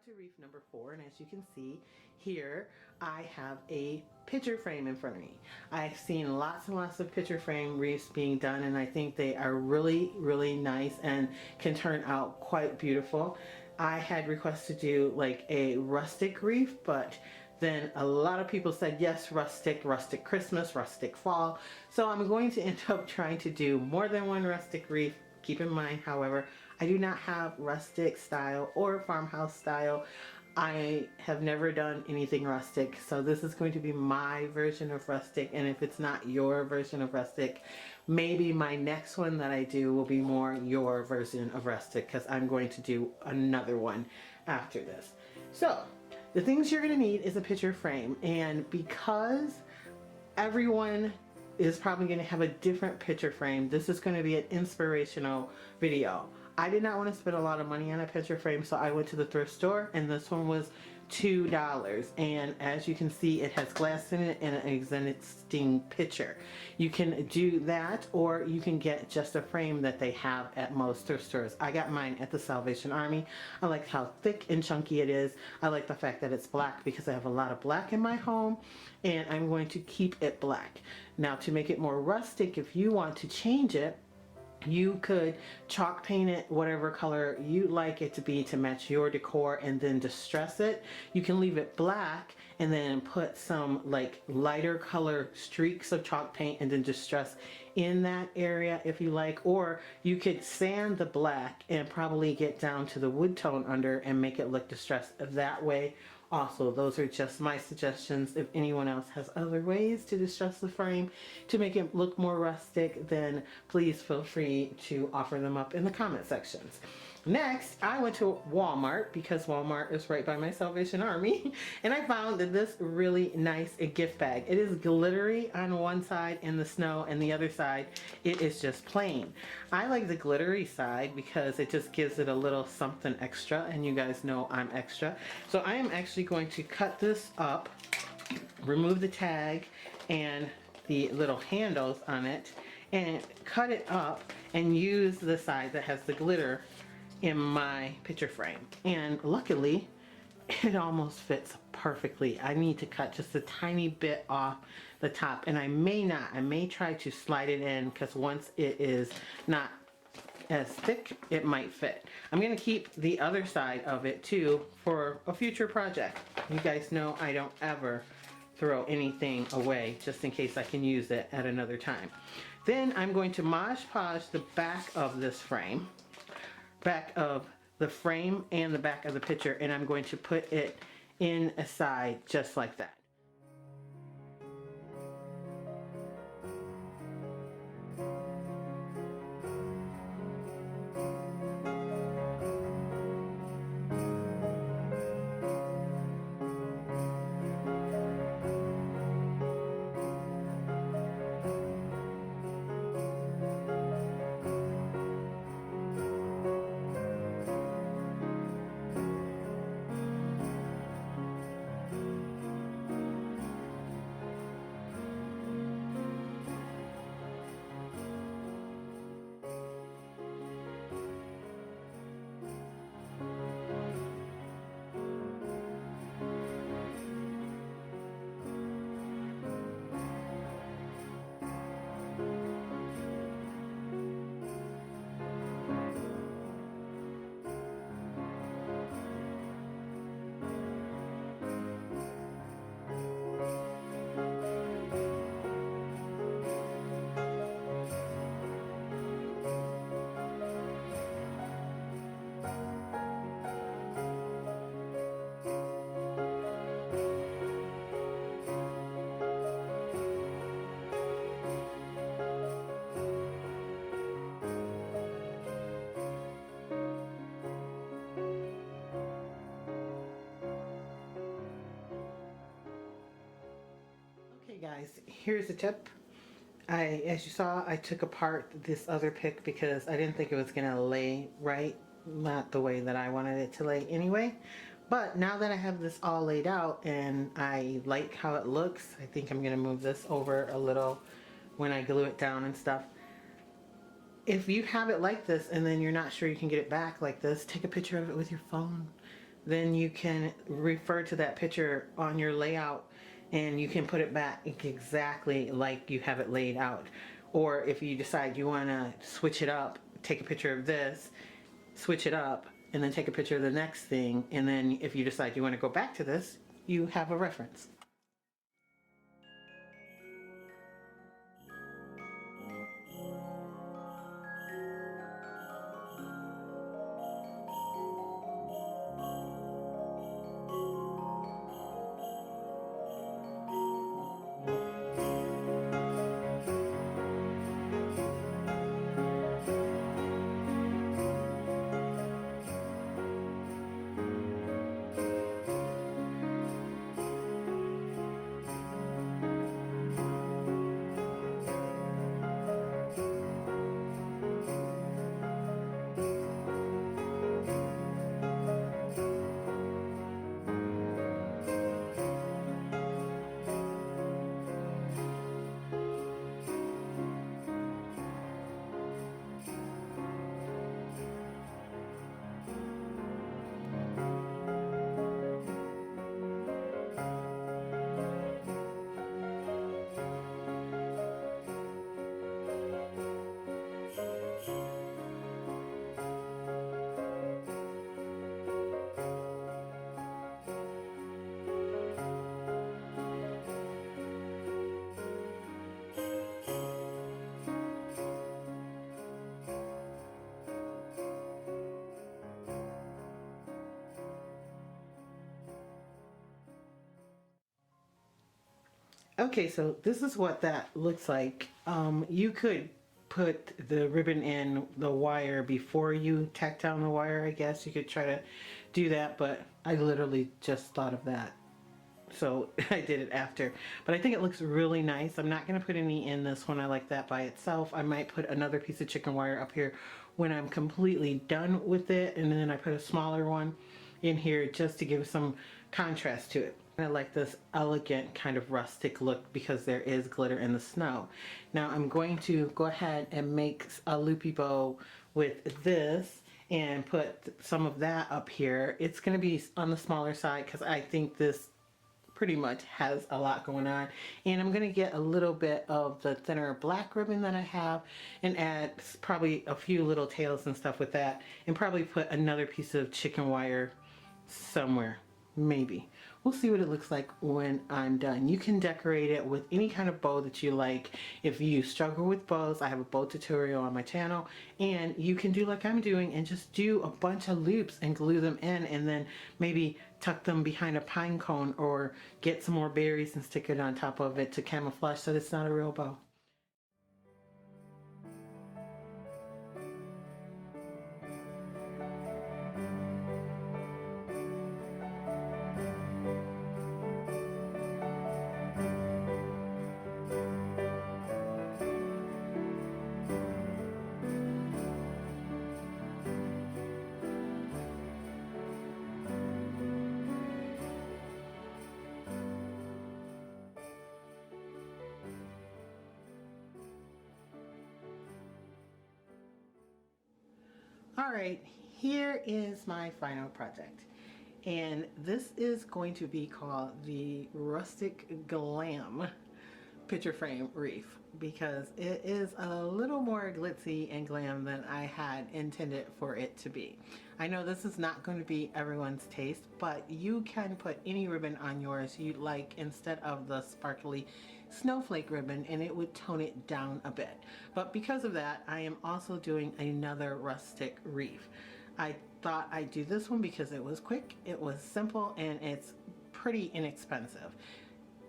to Wreath number 4, and as you can see here, I have a picture frame in front of me. I've seen lots and lots of picture frame wreaths being done, and I think they are really nice and can turn out quite beautiful. I had requests to do like a rustic wreath, but then a lot of people said yes, rustic Christmas, rustic fall. So I'm going to end up trying to do more than one rustic wreath. Keep in mind, however, I do not have rustic style or farmhouse style. I have never done anything rustic, so this is going to be my version of rustic, and if it's not your version of rustic, maybe my next one that I do will be more your version of rustic, because I'm going to do another one after this. So the things you're going to need is a picture frame, and because everyone is probably going to have a different picture frame, this is going to be an inspirational video. I did not want to spend a lot of money on a picture frame, so I went to the thrift store, and this one was $2. And as you can see, it has glass in it and an existing picture. You can do that, or you can get just a frame that they have at most thrift stores. I got mine at the Salvation Army. I like how thick and chunky it is. I like the fact that it's black because I have a lot of black in my home, and I'm going to keep it black. Now, to make it more rustic, if you want to change it, you could chalk paint it whatever color you like it to be to match your decor, and then distress it. You can leave it black and then put some like lighter color streaks of chalk paint and then distress in that area if you like, or you could sand the black and probably get down to the wood tone under and make it look distressed that way. Also, those are just my suggestions. If anyone else has other ways to distress the frame to make it look more rustic, then please feel free to offer them up in the comment sections. Next, I went to Walmart because Walmart is right by my Salvation Army, and I found this really nice gift bag. It is glittery on one side in the snow, and the other side it is just plain. I like the glittery side because it just gives it a little something extra, and you guys know I'm extra. So I am actually going to cut this up, remove the tag and the little handles on it, and cut it up and use the side that has the glitter in my picture frame. And luckily it almost fits perfectly. I need to cut just a tiny bit off the top, and I may try to slide it in, because once it is not as thick it might fit. I'm going to keep the other side of it too for a future project. You guys know I don't ever throw anything away, just in case I can use it at another time. Then I'm going to Mod Podge the back of this frame, back of the frame and the back of the picture, and I'm going to put it in a side just like that. Okay guys, here's a tip. As you saw, I took apart this other pick because I didn't think it was gonna lay right, not the way that I wanted it to lay anyway. But now that I have this all laid out and I like how it looks, I think I'm gonna move this over a little when I glue it down and stuff. If you have it like this and then you're not sure you can get it back like this, take a picture of it with your phone. then you can refer to that picture on your layout and you can put it back exactly like you have it laid out. Or if you decide you want to switch it up, take a picture of this, switch it up, and then take a picture of the next thing. And then if you decide you want to go back to this, you have a reference. Okay, so this is what that looks like. You could put the ribbon in the wire before you tack down the wire, I guess. You could try to do that, but I literally just thought of that. So I did it after. But I think it looks really nice. I'm not going to put any in this one. I like that by itself. I might put another piece of chicken wire up here when I'm completely done with it. And then I put a smaller one in here just to give some contrast to it. I like this elegant kind of rustic look because there is glitter in the snow. Now I'm going to go ahead and make a loopy bow with this and put some of that up here. It's going to be on the smaller side because I think this pretty much has a lot going on. And I'm going to get a little bit of the thinner black ribbon that I have and add probably a few little tails and stuff with that, and probably put another piece of chicken wire somewhere, maybe. We'll see what it looks like when I'm done. You can decorate it with any kind of bow that you like. If you struggle with bows, I have a bow tutorial on my channel, and you can do like I'm doing and just do a bunch of loops and glue them in, and then maybe tuck them behind a pine cone or get some more berries and stick it on top of it to camouflage so that it's not a real bow. All right, here is my final project. And this is going to be called the Rustic Glam picture frame wreath because it is a little more glitzy and glam than I had intended for it to be. I know this is not going to be everyone's taste, but you can put any ribbon on yours you like instead of the sparkly snowflake ribbon, and it would tone it down a bit. But because of that, I am also doing another rustic wreath. I thought I'd do this one because it was quick, it was simple, and it's pretty inexpensive.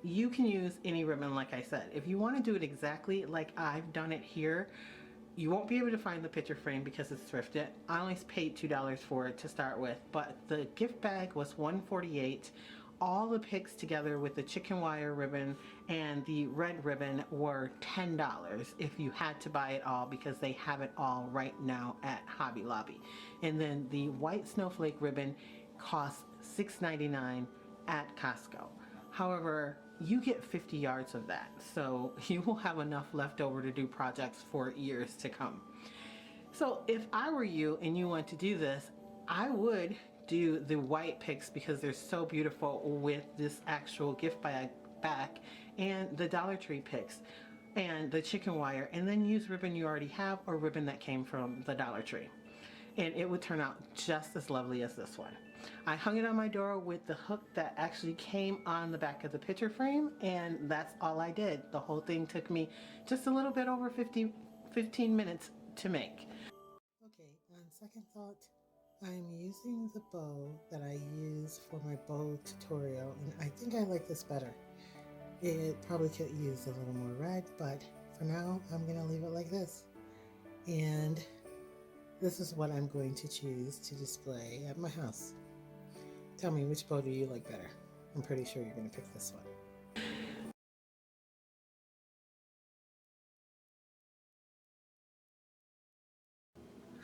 You can use any ribbon, like I said. If you want to do it exactly like I've done it here, you won't be able to find the picture frame because it's thrifted. I only paid $2 for it to start with, but the gift bag was $148. All the picks together with the chicken wire ribbon and the red ribbon were $10 if you had to buy it all, because they have it all right now at Hobby Lobby. And then the white snowflake ribbon costs $6.99 at Costco. However, you get 50 yards of that, so you will have enough left over to do projects for years to come. So if I were you and you want to do this, I would do the white picks because they're so beautiful with this actual gift bag back, and the Dollar Tree picks and the chicken wire, and then use ribbon you already have or ribbon that came from the Dollar Tree, and it would turn out just as lovely as this one. I hung it on my door with the hook that actually came on the back of the picture frame, and that's all I did. The whole thing took me just a little bit over 15 minutes to make. Okay, on second thought, I'm using the bow that I use for my bow tutorial, and I think I like this better. It probably could use a little more red, but for now I'm going to leave it like this. And this is what I'm going to choose to display at my house. Tell me, which bow do you like better? I'm pretty sure you're going to pick this one.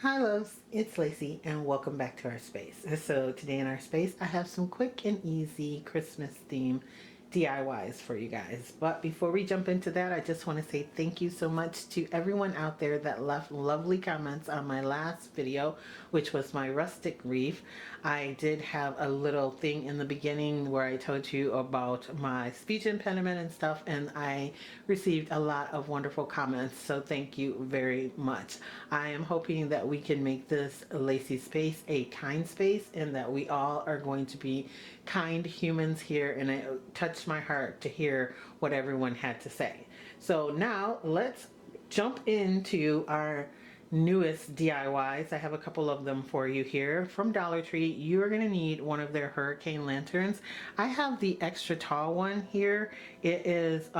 Hi loves, it's Lacey and welcome back to our space. So today in our space I have some quick and easy Christmas theme DIYs for you guys. But before we jump into that, I just want to say thank you so much to everyone out there that left lovely comments on my last video, which was my rustic wreath. I did have a little thing in the beginning where I told you about my speech impediment and stuff, and I received a lot of wonderful comments, so thank you very much. I am hoping that we can make this Lacey space a kind space, and that we all are going to be kind humans here, and it touched my heart to hear what everyone had to say. So now let's jump into our newest DIYs. I have a couple of them for you here from Dollar Tree. You are going to need one of their hurricane lanterns. I have the extra tall one here. It is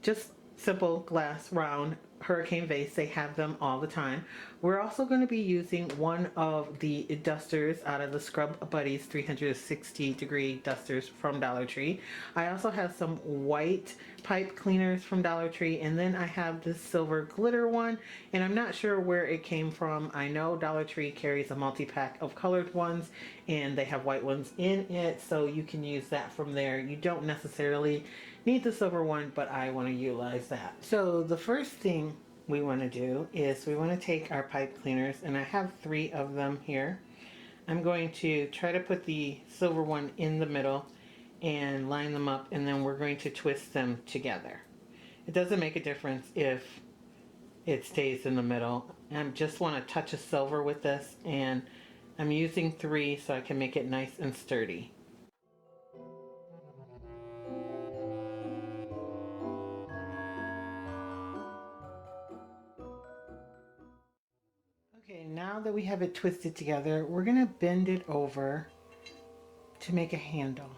just simple glass round hurricane vase. They have them all the time. We're also going to be using one of the dusters out of the Scrub Buddies 360 degree dusters from Dollar Tree. I also have some white pipe cleaners from Dollar Tree, and then I have this silver glitter one, and I'm not sure where it came from. I know Dollar Tree carries a multi-pack of colored ones, and they have white ones in it, so you can use that from there. You don't necessarily need the silver one, but I want to utilize that. So the first thing we want to do is we want to take our pipe cleaners, and I have 3 of them here. I'm going to try to put the silver one in the middle and line them up, and then we're going to twist them together. It doesn't make a difference if it stays in the middle. I just want to touch a silver with this, and I'm using 3 so I can make it nice and sturdy. Okay, now that we have it twisted together, we're going to bend it over to make a handle.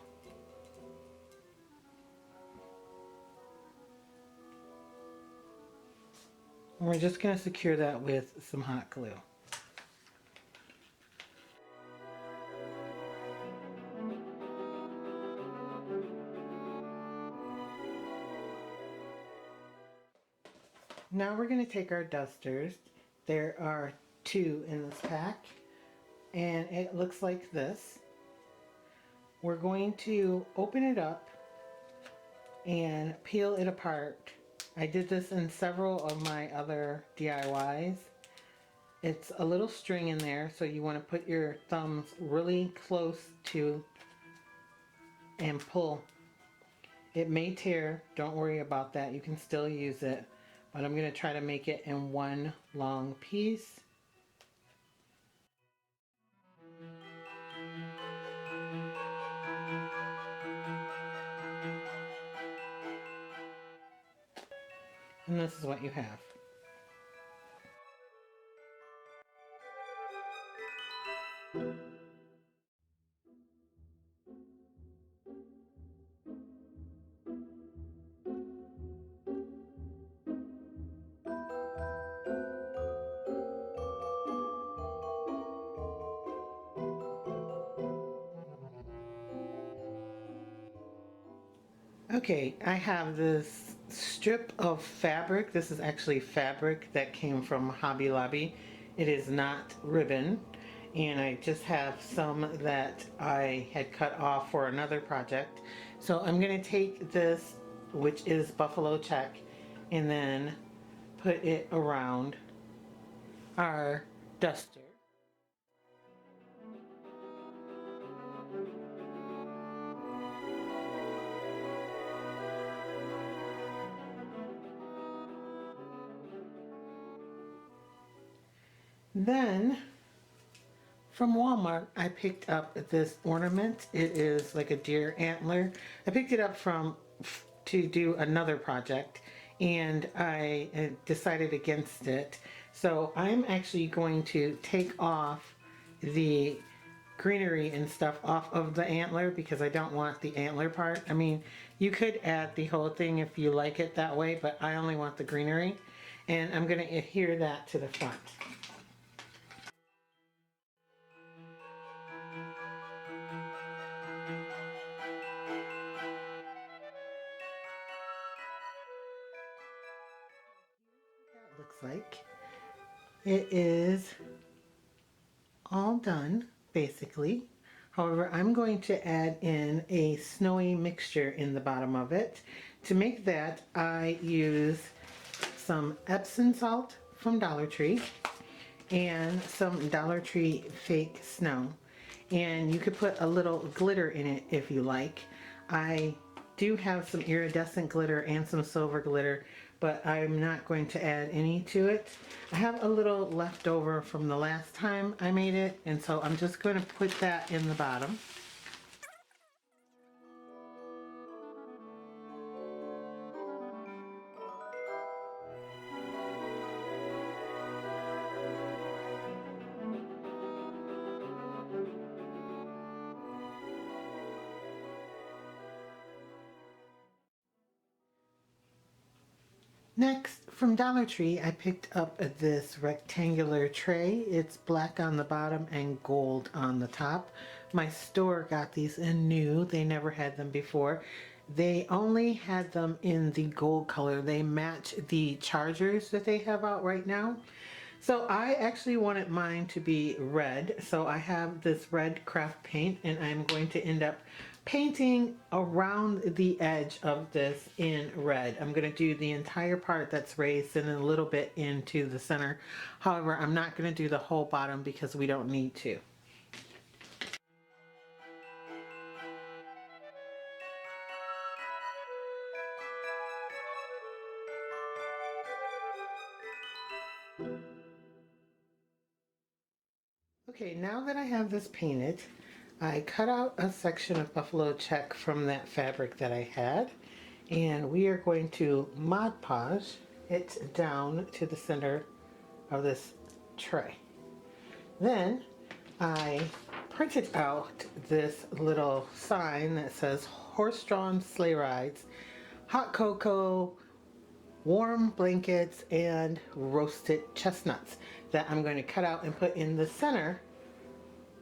And we're just going to secure that with some hot glue. Now we're going to take our dusters. There are 2 in this pack, and it looks like this. We're going to open it up and peel it apart. I did this in several of my other DIYs. It's a little string in there, so you want to put your thumbs really close to and pull. It may tear, don't worry about that, you can still use it, but I'm going to try to make it in one long piece. And this is what you have. Okay, I have this strip of fabric. This is actually fabric that came from Hobby Lobby. It is not ribbon, and I just have some that I had cut off for another project. So I'm going to take this, which is buffalo check, and then put it around our duster. Then from Walmart, I picked up this ornament. It is like a deer antler. I picked it up to do another project, and I decided against it. So I'm actually going to take off the greenery and stuff off of the antler because I don't want the antler part. I mean, you could add the whole thing if you like it that way, but I only want the greenery, and I'm going to adhere that to the front. Looks like it is all done basically. However, I'm going to add in a snowy mixture in the bottom of it. To make that, I use some Epsom salt from Dollar Tree and some Dollar Tree fake snow. And you could put a little glitter in it if you like. I do have some iridescent glitter and some silver glitter, but I'm not going to add any to it. I have a little left over from the last time I made it, and so I'm just going to put that in the bottom. Next, from Dollar Tree, I picked up this rectangular tray. It's black on the bottom and gold on the top. My store got these in new. They never had them before. They only had them in the gold color. They match the chargers that they have out right now. So I actually wanted mine to be red. So I have this red craft paint, and I'm going to end up painting around the edge of this in red. I'm going to do the entire part that's raised and then a little bit into the center. However, I'm not going to do the whole bottom because we don't need to. Okay, now that I have this painted, I cut out a section of buffalo check from that fabric that I had, and we are going to Mod Podge it down to the center of this tray. Then I printed out this little sign that says horse-drawn sleigh rides, hot cocoa, warm blankets, and roasted chestnuts that I'm going to cut out and put in the center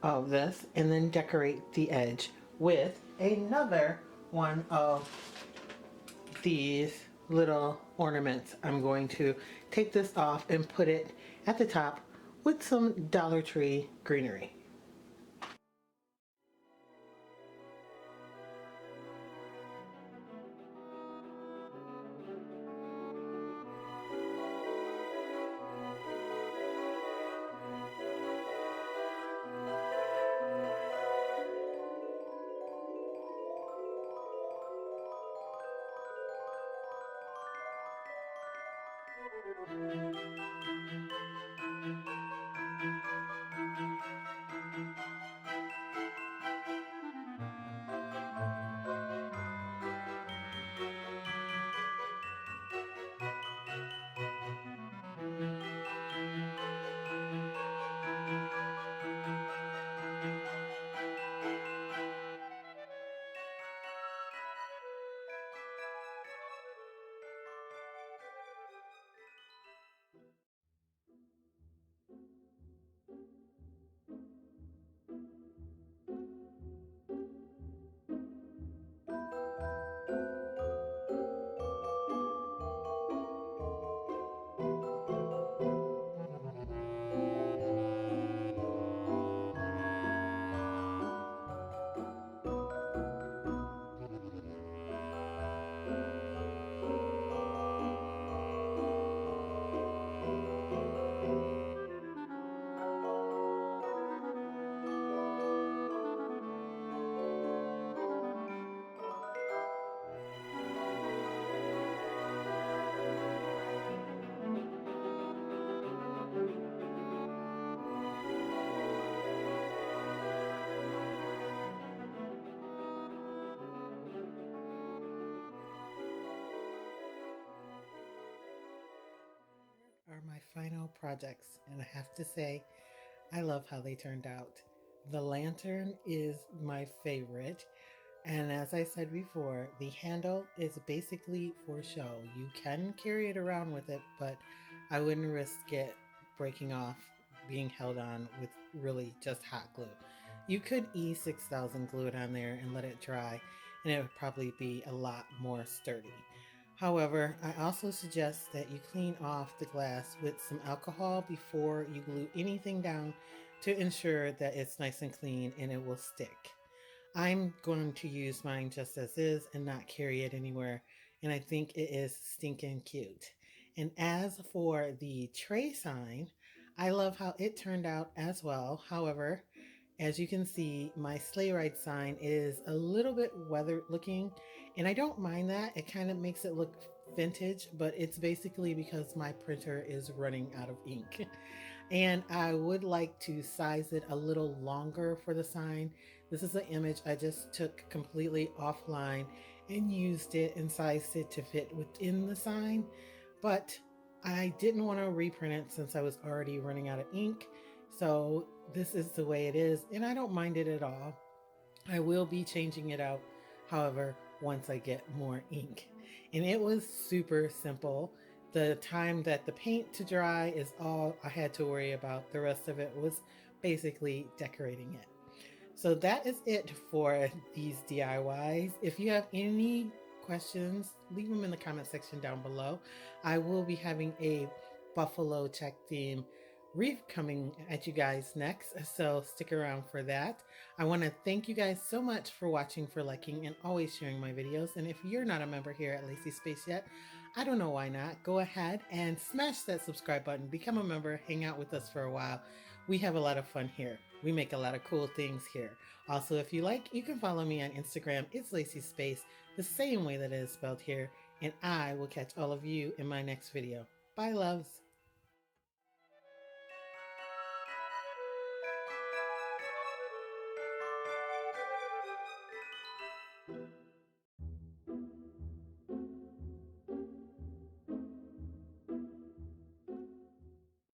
of this, and then decorate the edge with another one of these little ornaments. I'm going to take this off and put it at the top with some Dollar Tree greenery. are my final projects, and I have to say, I love how they turned out. The lantern is my favorite, and as I said before, the handle is basically for show. You can carry it around with it, but I wouldn't risk it breaking off, being held on with really just hot glue. You could E6000 glue it on there and let it dry, and it would probably be a lot more sturdy. However, I also suggest that you clean off the glass with some alcohol before you glue anything down to ensure that it's nice and clean and it will stick. I'm going to use mine just as is and not carry it anywhere, and I think it is stinking cute. And as for the tray sign, I love how it turned out as well. However, as you can see, my sleigh ride sign is a little bit weathered looking, and I don't mind that. It kind of makes it look vintage, but it's basically because my printer is running out of ink. And I would like to size it a little longer for the sign. This is an image I just took completely offline and used it and sized it to fit within the sign. But I didn't want to reprint it since I was already running out of ink. So this is the way it is, and I don't mind it at all. I will be changing it out, however, once I get more ink. And it was super simple. The time that the paint to dry is all I had to worry about. The rest of it was basically decorating it. So that is it for these DIYs. If you have any questions, leave them in the comment section down below. I will be having a buffalo check theme wreath coming at you guys next, so stick around for that. I want to thank you guys so much for watching, for liking, and always sharing my videos. And if you're not a member here at Lacee Space yet, I don't know why not. Go ahead and smash that subscribe button, become a member, hang out with us for a while. We have a lot of fun here. We make a lot of cool things here. Also, if you like, you can follow me on Instagram. It's Lacee Space, the same way that it is spelled here. And I will catch all of you in my next video. Bye, loves.